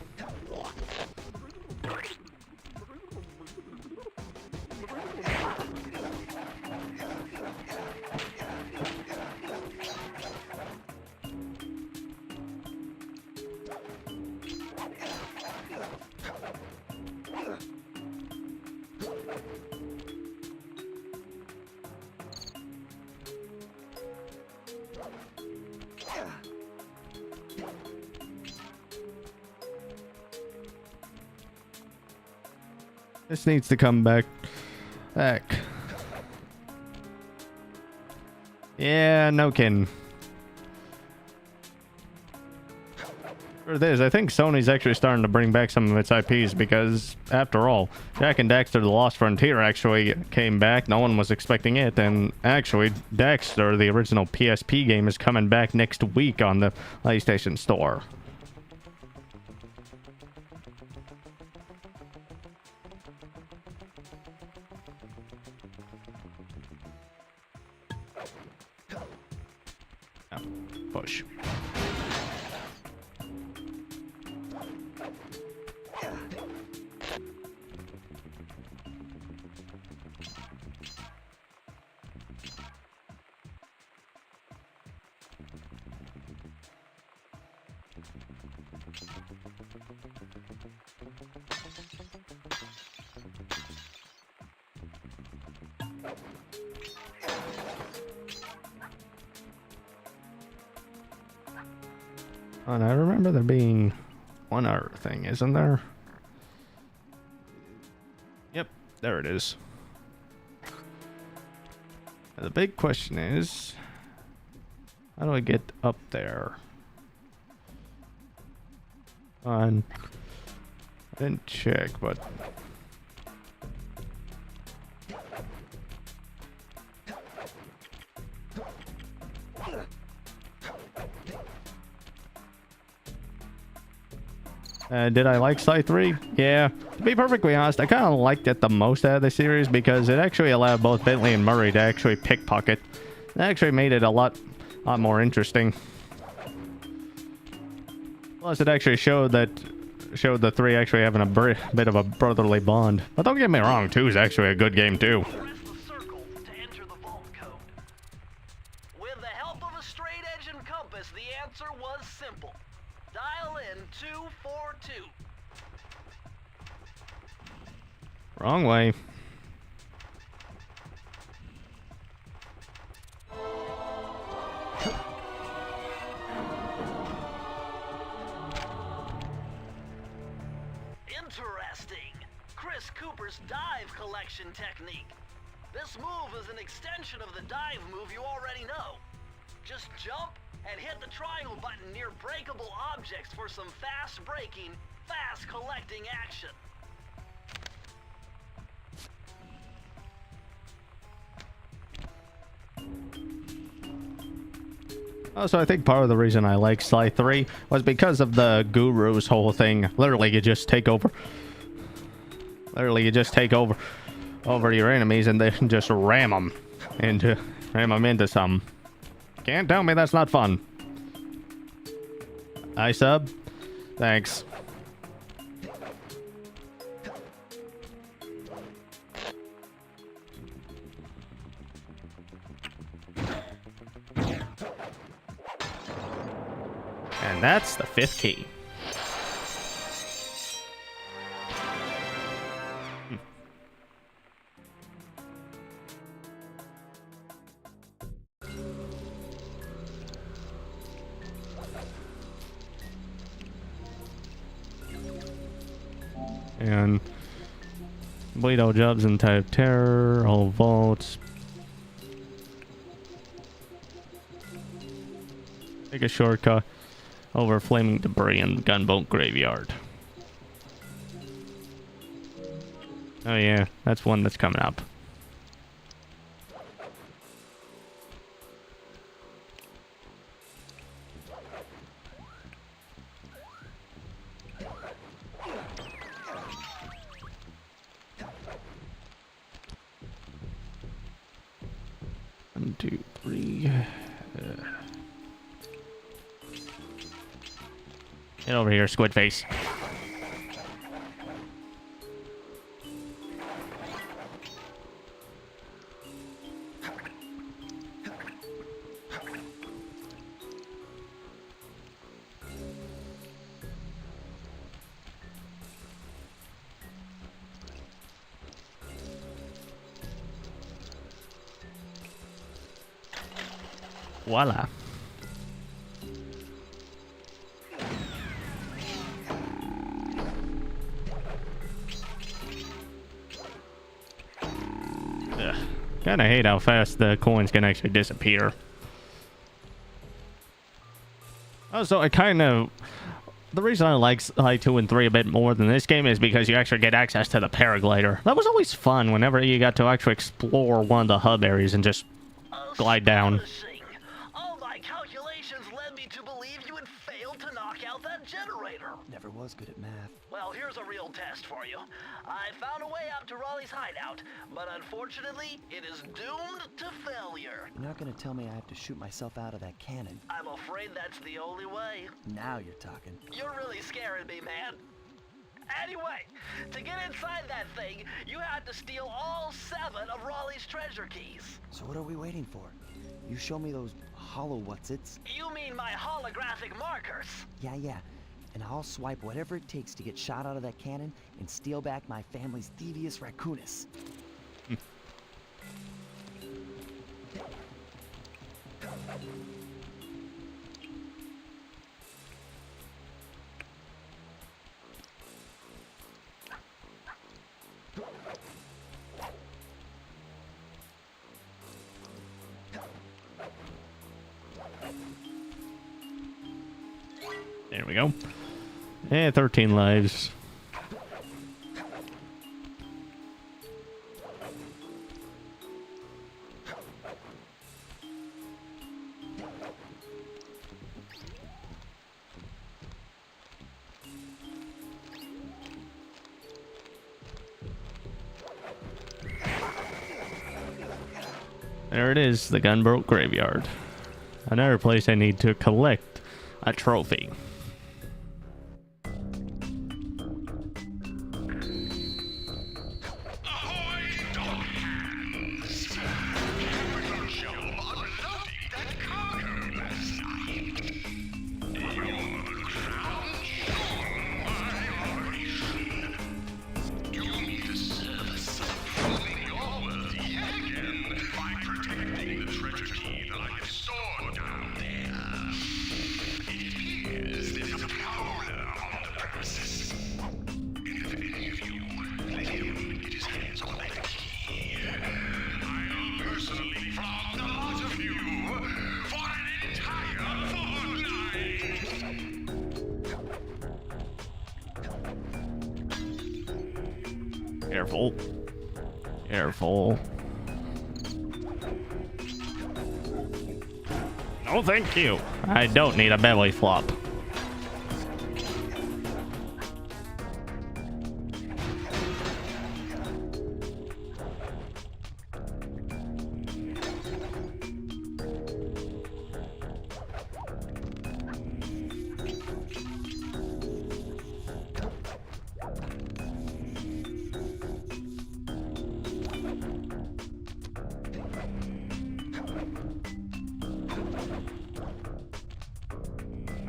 This needs to come back. Yeah, no kidding. For this, I think Sony's actually starting to bring back some of its IPs because, after all, Jak and Daxter: The Lost Frontier actually came back. No one was expecting it, and actually, Daxter, the original PSP game, is coming back next week on the PlayStation Store. Push. And I remember there being one other thing, isn't there? Yep, there it is. Now, the big question is, how do I get up there? I didn't check, but... did I like Sly 3? Yeah. To be perfectly honest, I kind of liked it the most out of the series because it actually allowed both Bentley and Murray to actually pickpocket. It actually made it a lot more interesting. Plus, it actually showed the three actually having a bit of a brotherly bond. But don't get me wrong, 2 is actually a good game too. Press the circle to enter the vault code. With the help of a straight edge and compass, the answer was simple. Dial in 242. Wrong way. Interesting. Chris Cooper's dive collection technique. This move is an extension of the dive move you already know. Just jump and hit the triangle button near breakable objects for some fast braking, fast collecting action. Also, I think part of the reason I like Sly 3 was because of the Guru's whole thing. Literally, you just take over. Literally, you just take over your enemies and then just ram them into some. Can't tell me that's not fun. I sub. Thanks. And that's the 5th key. And bleed all jobs and type terror, all vaults. Take a shortcut over flaming debris in gunboat graveyard. Oh yeah, that's one that's coming up. One, two, three. Get over here, squid face. Voila. Kinda hate how fast the coins can actually disappear. Also, I kind of... The reason I like Sly 2 and 3 a bit more than this game is because you actually get access to the paraglider. That was always fun whenever you got to actually explore one of the hub areas and just glide down. Astonishing. All my calculations led me to believe you had failed to knock out that generator. Never was good at math. Well, here's a real test for you. I found a way out to Raleigh's hideout, but unfortunately, it is doomed to failure. You're not gonna tell me I have to shoot myself out of that cannon. I'm afraid that's the only way. Now you're talking. You're really scaring me, man. Anyway, to get inside that thing, you had to steal all 7 of Raleigh's treasure keys. So what are we waiting for? You show me those hollow what's-its? You mean my holographic markers? Yeah. And I'll swipe whatever it takes to get shot out of that cannon and steal back my family's Thievius Raccoonus. There we go. And 13 lives. There it is, the Gunboat Graveyard. Another place I need to collect a trophy. Ahoy, dog hands! Capital job unloading that cargo last night. You're the crown jewel of my operation. Do me the service of proving your worth yet again by protecting the treasure key that I stored down there. It appears there's a prowler on the premises. And if any of you let him get his hands on that key, I'll personally flog the lot of you for an entire fortnight. Careful. Careful. No, thank you. I don't need a belly flop.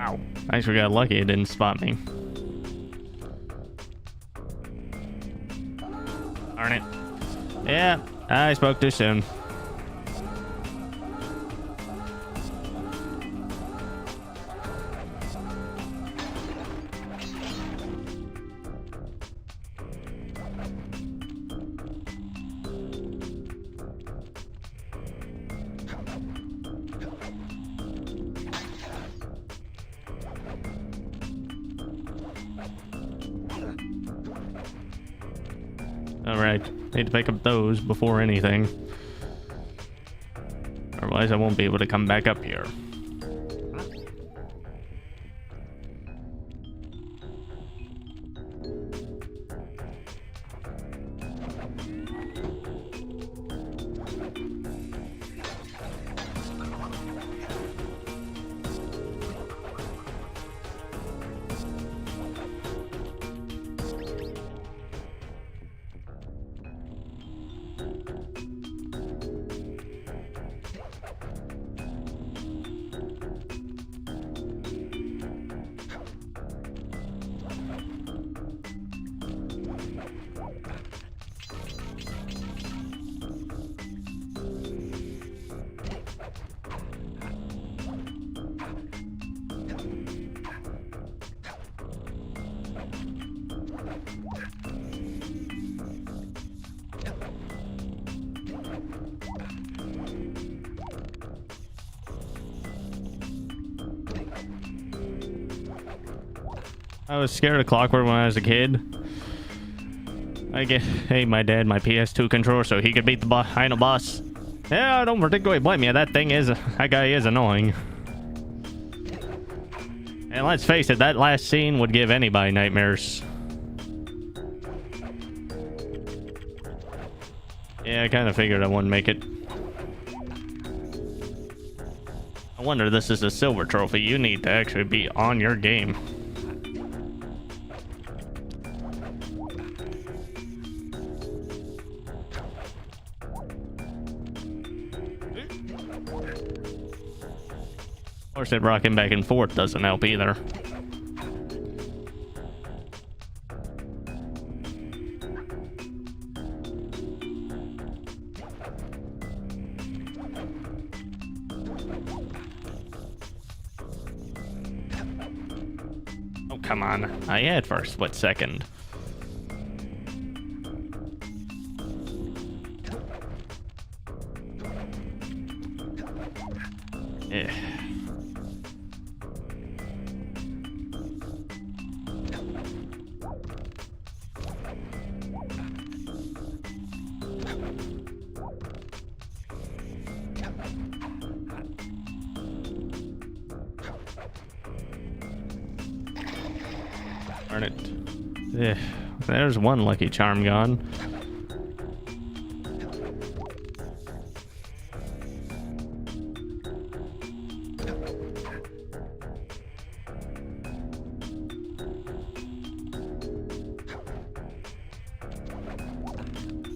Ow. I actually got lucky it didn't spot me. Darn it. Yeah, I spoke too soon. Alright, need to pick up those before anything. Otherwise I won't be able to come back up here. I was scared of Clockwork when I was a kid. I gave my dad my PS2 controller so he could beat the final boss. Yeah, I don't particularly blame you. That guy is annoying. And let's face it, that last scene would give anybody nightmares. Yeah, I kind of figured I wouldn't make it. I wonder, this is a silver trophy. You need to actually be on your game. Of course, that rocking back and forth doesn't help either. Oh, come on. I had for a split second. Eh. Darn it. Eh. There's one lucky charm gone.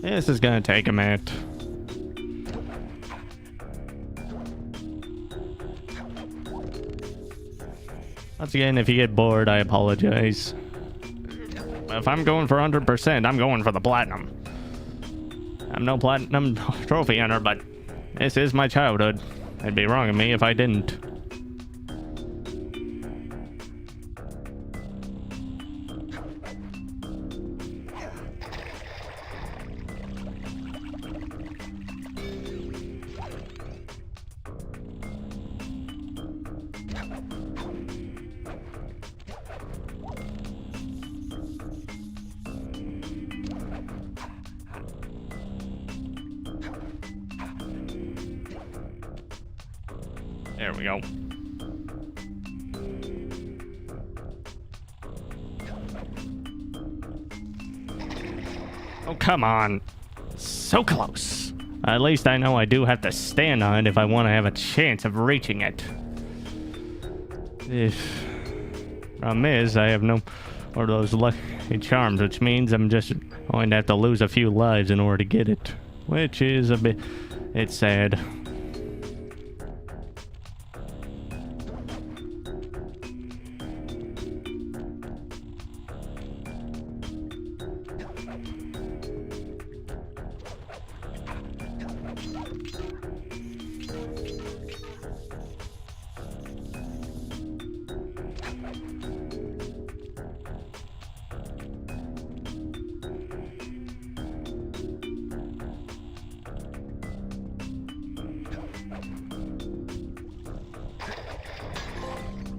This is gonna take a minute. Once again, if you get bored, I apologize. If I'm going for 100%, I'm going for the platinum. I'm no platinum trophy hunter, but this is my childhood. It'd be wrong of me if I didn't. There we go. Oh, come on. So close. At least I know I do have to stand on it if I want to have a chance of reaching it. Problem is, I have no more of those lucky charms, which means I'm just going to have to lose a few lives in order to get it. Which is a bit... it's sad.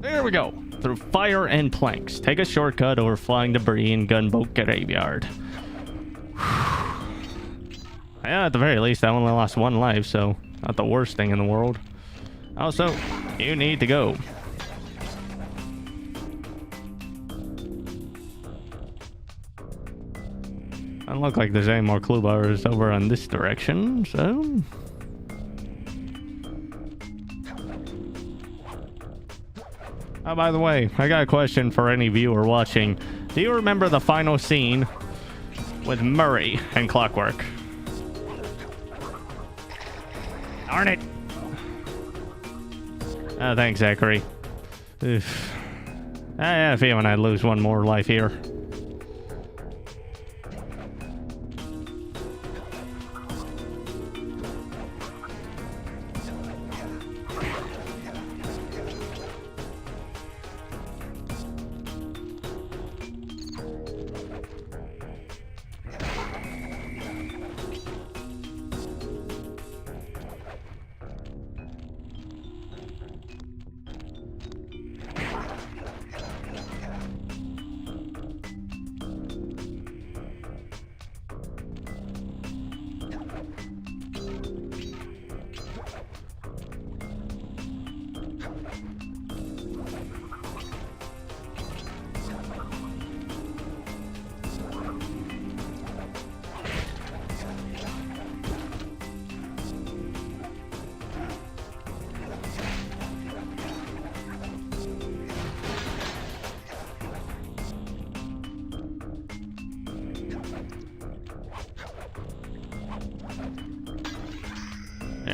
There we go. Through fire and planks. Take a shortcut over flying debris in Gunboat Graveyard. Yeah, at the very least, I only lost one life, so not the worst thing in the world. Also, you need to go. Doesn't look like there's any more clue bars over on this direction, so... Oh, by the way, I got a question for any viewer watching. Do you remember the final scene with Murray and Clockwork? Darn it! Oh, thanks, Zachary. Oof. I had a feeling I'd lose one more life here.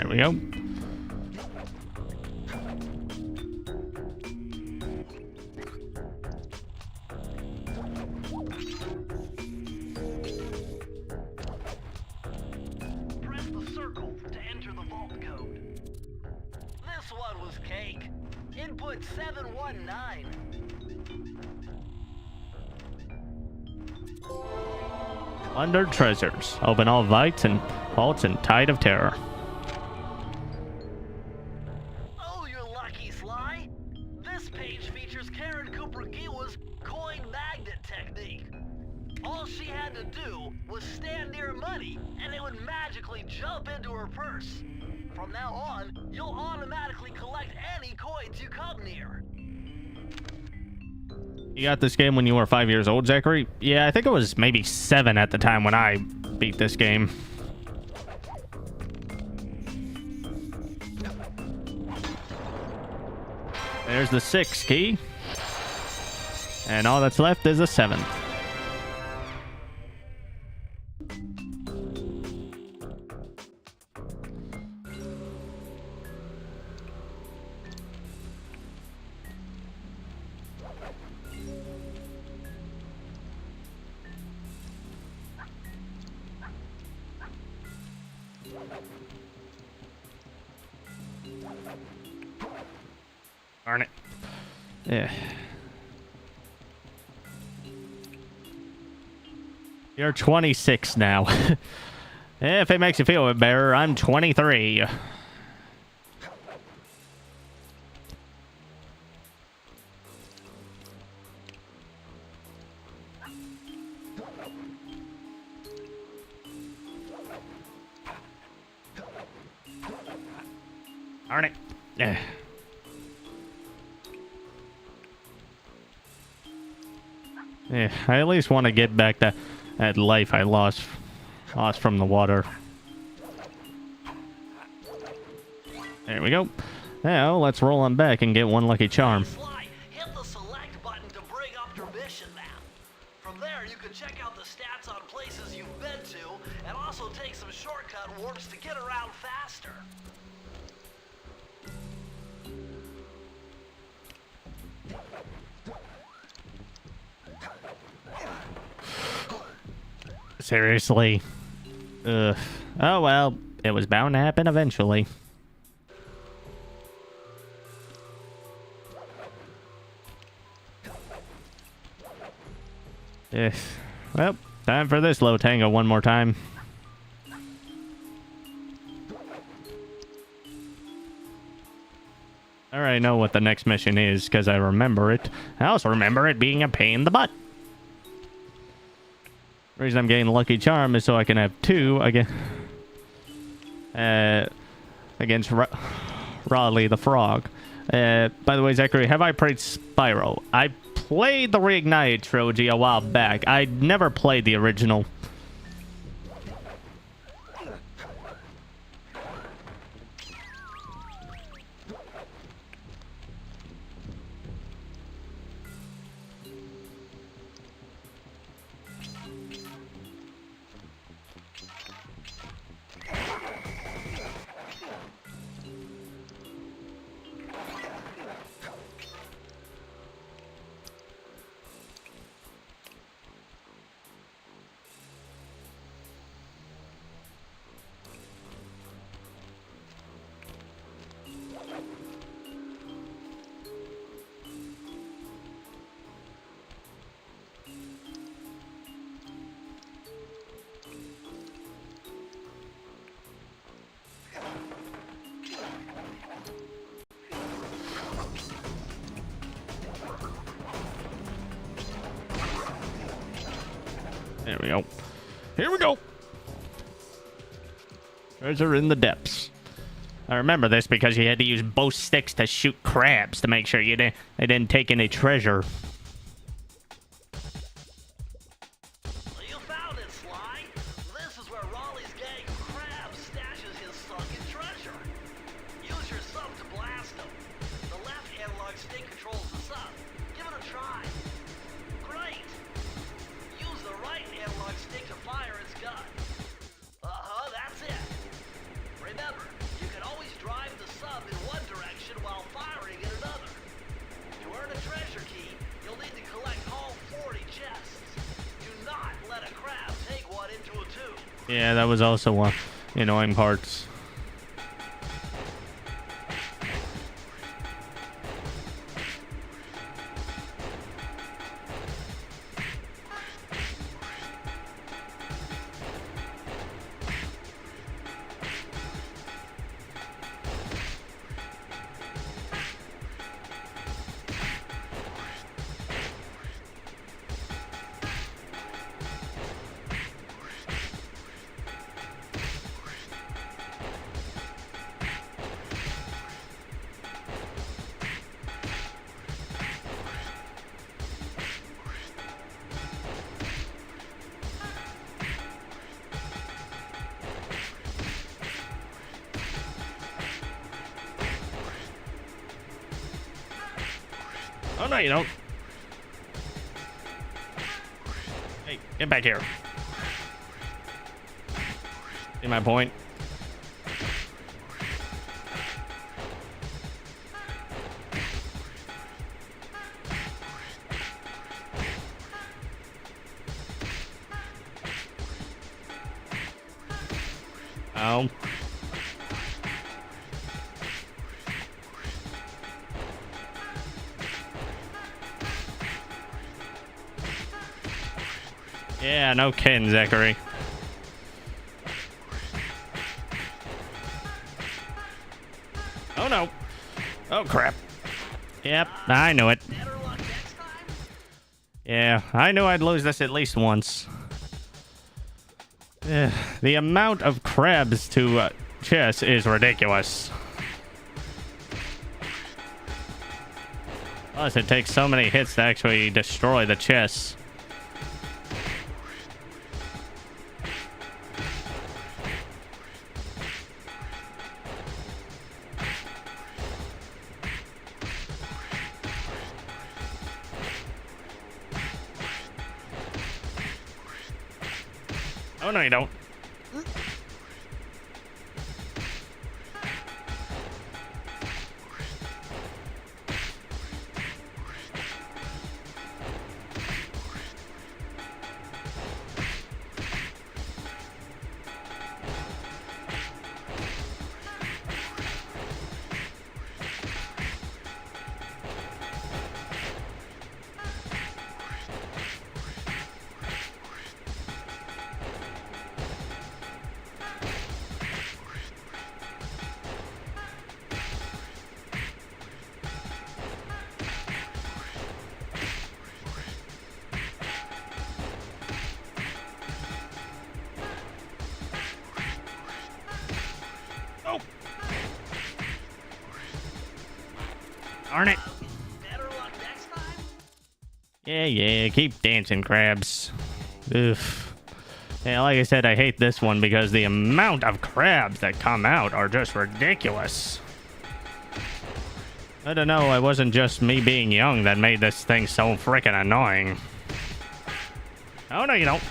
There we go. Press the circle to enter the vault code. This one was cake. Input 719. Under treasures. Open all vaults and Tide of Terror. Oh, you're lucky, Sly. This page features Karen Cooper-Giwa's coin magnet technique. All she had to do was stand near money, and it would magically jump into her purse. From now on, you'll automatically collect any coins you come near. You got this game when you were 5 years old, Zachary? Yeah, I think it was maybe 7 at the time when I beat this game. There's the 6 key. And all that's left is a 7th. Darn it. Yeah. You're 26 now. If it makes you feel better, I'm 23. Darn it. Yeah. Yeah, I at least want to get back that life I lost from the water. There we go. Now let's roll on back and get one lucky charm. Sly, hit the select button to bring up your mission map. From there, you can check out the stats on places you've been to, and also take some shortcut warps to get around faster. Seriously. Ugh. Oh well, it was bound to happen eventually. Well, time for this low tango one more time. I already know what the next mission is because I remember it. I also remember it being a pain in the butt. The reason I'm getting Lucky Charm is so I can have 2 against Raleigh the Frog. By the way, Zachary, have I played Spyro? I played the Reignited trilogy a while back. I never played the original. There we go. Here we go. Treasure in the depths. I remember this because you had to use both sticks to shoot crabs to make sure they didn't take any treasure. Well, you found it, Sly. This is where Raleigh's gang of crabs stashes his sunken treasure. Use your sub to blast them. The left analog stick controls the sub. Give it a try. Great. Use the right analog stick to fire its gun. Uh-huh, that's it. Remember, you can Yeah, that was also one annoying parts. Oh, no, you don't. Hey, get back here. See my point? Oh. Yeah, no kidding, Zachary. Oh, no. Oh, crap. Yep, I knew it. Better luck next time. Yeah, I knew I'd lose this at least once. The amount of crabs to chess is ridiculous. Plus, it takes so many hits to actually destroy the chess. Oh, no, you don't. Oh. Darn it. Better luck next time. Yeah, keep dancing, crabs. Oof. Yeah, like I said, I hate this one because the amount of crabs that come out are just ridiculous. I don't know, it wasn't just me being young that made this thing so freaking annoying. Oh, no, you don't.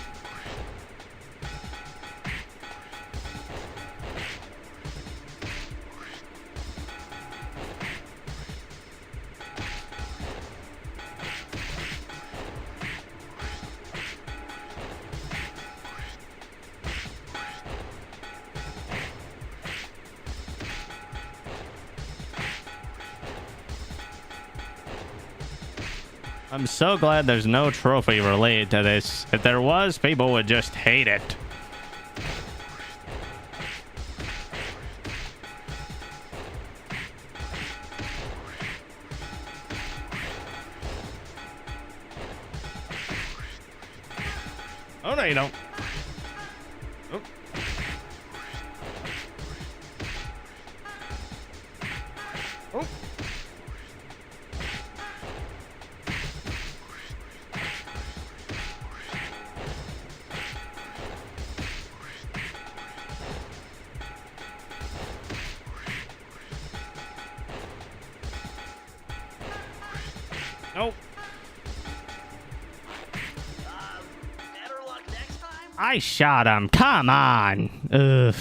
I'm so glad there's no trophy related to this. If there was, people would just hate it. Oh, no, you don't. Oh. Oh. Nope. Better luck next time. I shot him. Come on. Ugh.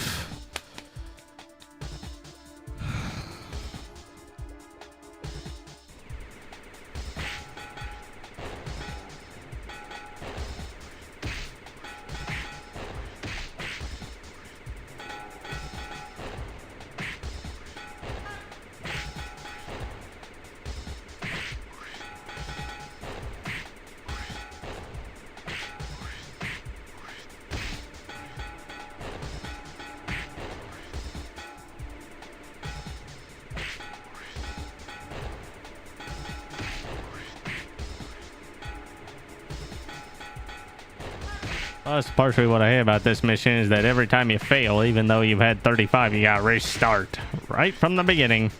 Well, that's partially what I hate about this mission is that every time you fail, even though you've had 35, you gotta restart right from the beginning.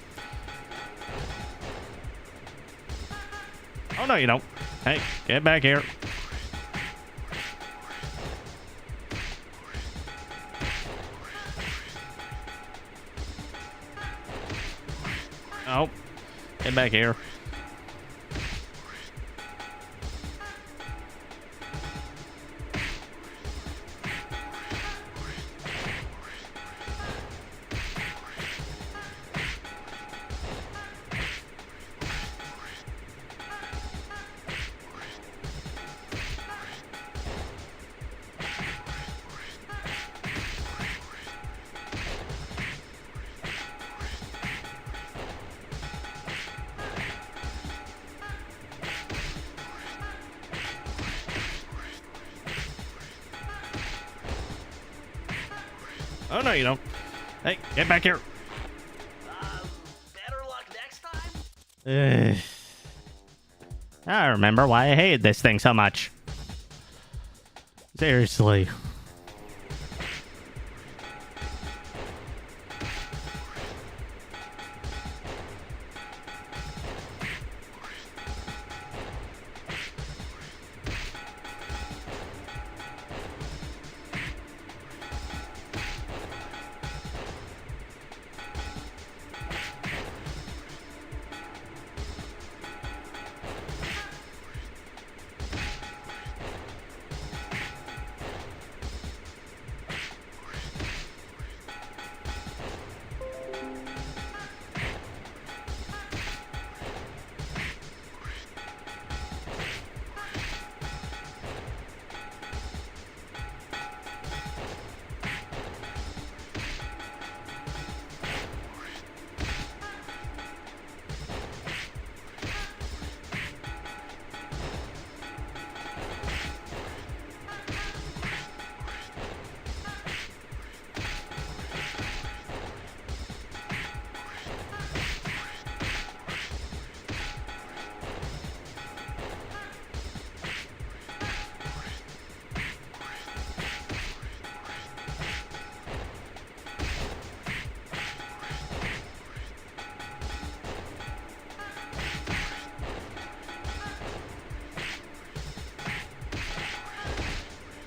Oh, no, you don't. Hey, get back here. Oh, get back here. Oh, no, you don't. Hey, get back here. Better luck next time? I remember why I hated this thing so much. Seriously.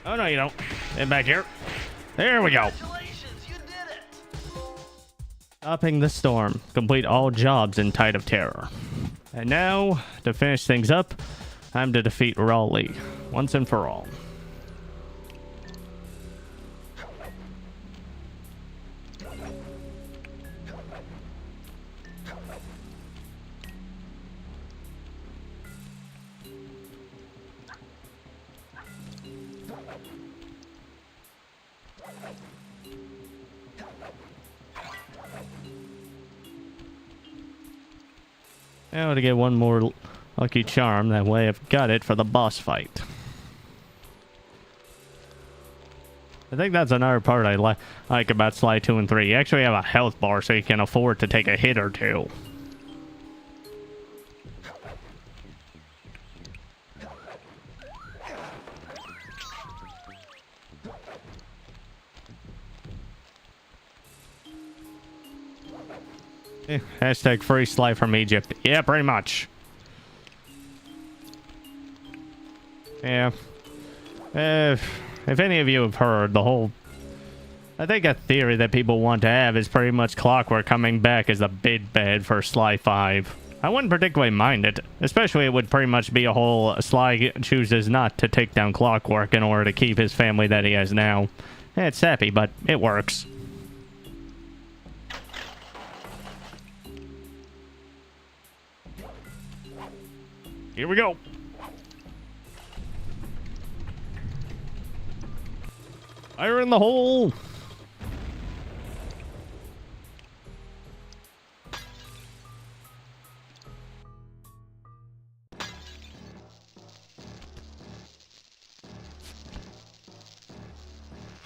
Oh, no, you don't. Get back here. There we go. Congratulations, you did it! Stopping the storm. Complete all jobs in Tide of Terror. And now, to finish things up, time to defeat Raleigh once and for all. Now to get one more lucky charm, that way I've got it for the boss fight. I think that's another part I like about Sly 2 and 3. You actually have a health bar so you can afford to take a hit or two. Hashtag free Sly from Egypt. Yeah, pretty much. Yeah. If any of you have heard the whole... I think a theory that people want to have is pretty much Clockwork coming back as a bid bad for Sly 5. I wouldn't particularly mind it. Especially it would pretty much be a whole Sly chooses not to take down Clockwork in order to keep his family that he has now. It's sappy, but it works. Here we go. Fire in the hole.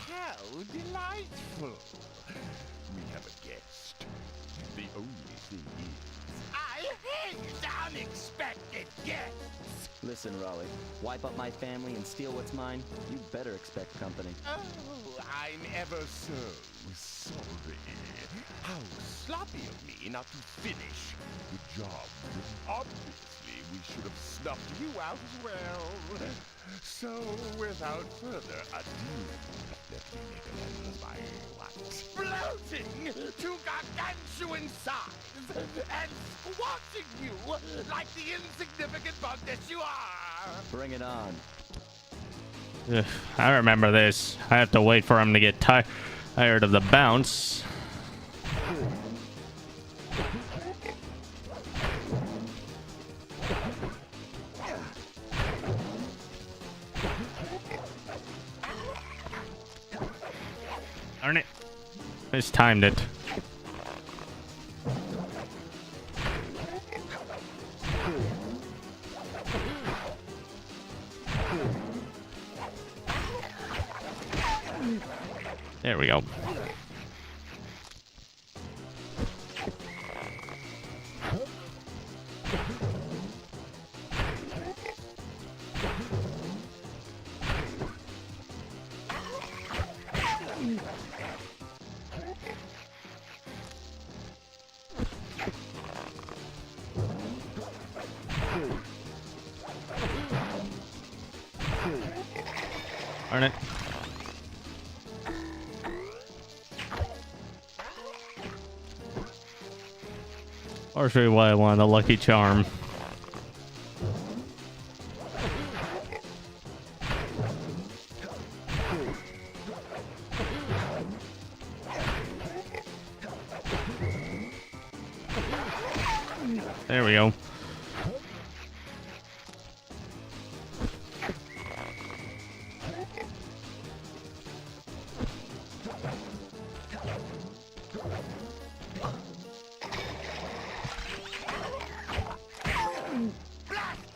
How delightful! We have a guest. The only thing is, I hate unexpected guests. Listen, Raleigh, wipe up my family and steal what's mine? You better expect company. Oh, I'm ever so sorry. How sloppy of me not to finish the job. Obviously, we should have snuffed you out as well. So, without further ado, let me make amends by exploding to gargantuan size and squashing you like the insignificant bug that you are. Bring it on. Ugh, I remember this. I have to wait for him to get tired of the bounce. Darn it. Mistimed it. There we go. Darn it. Or should why I wanted the lucky charm. There we go.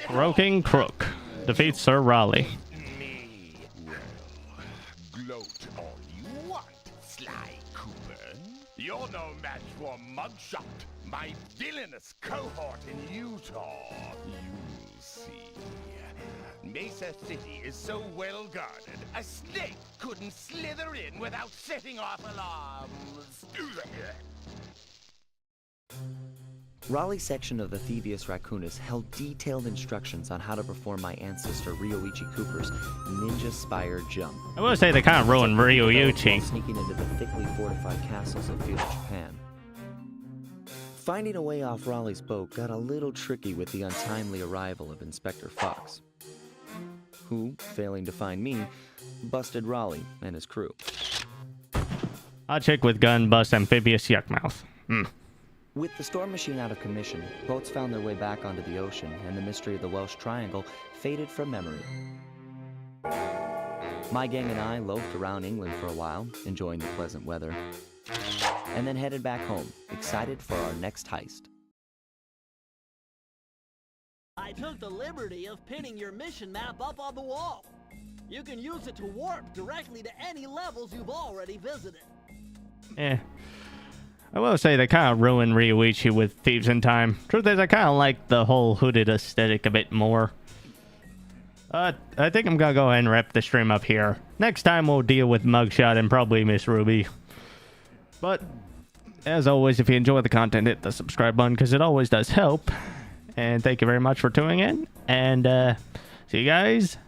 Croaking Crook defeats Sir Raleigh. Me. Well, gloat all you want, Sly Cooper. You're no match for Mugshot, my villainous cohort in Utah. You'll see. Mesa City is so well guarded, a snake couldn't slither in without setting off alarms. Raleigh's section of the Thievius Raccoonus held detailed instructions on how to perform my ancestor Ryoichi Cooper's ninja-spire jump. I will say they kind of ruined Ryoichi. Sneaking into the thickly fortified castles of feudal Japan. Finding a way off Raleigh's boat got a little tricky with the untimely arrival of Inspector Fox, who, failing to find me, busted Raleigh and his crew. Hot chick with gun bust amphibious yuckmouth. With the storm machine out of commission, boats found their way back onto the ocean, and the mystery of the Welsh Triangle faded from memory. My gang and I loafed around England for a while, enjoying the pleasant weather, and then headed back home, excited for our next heist. I took the liberty of pinning your mission map up on the wall. You can use it to warp directly to any levels you've already visited. I will say they kind of ruined Ryoichi with Thieves in Time. Truth is, I kind of like the whole hooded aesthetic a bit more. I think I'm gonna go ahead and wrap the stream up here. Next time we'll deal with Mugshot and probably Miss Ruby. But, as always, if you enjoy the content, hit the subscribe button because it always does help. And thank you very much for tuning in. And, see you guys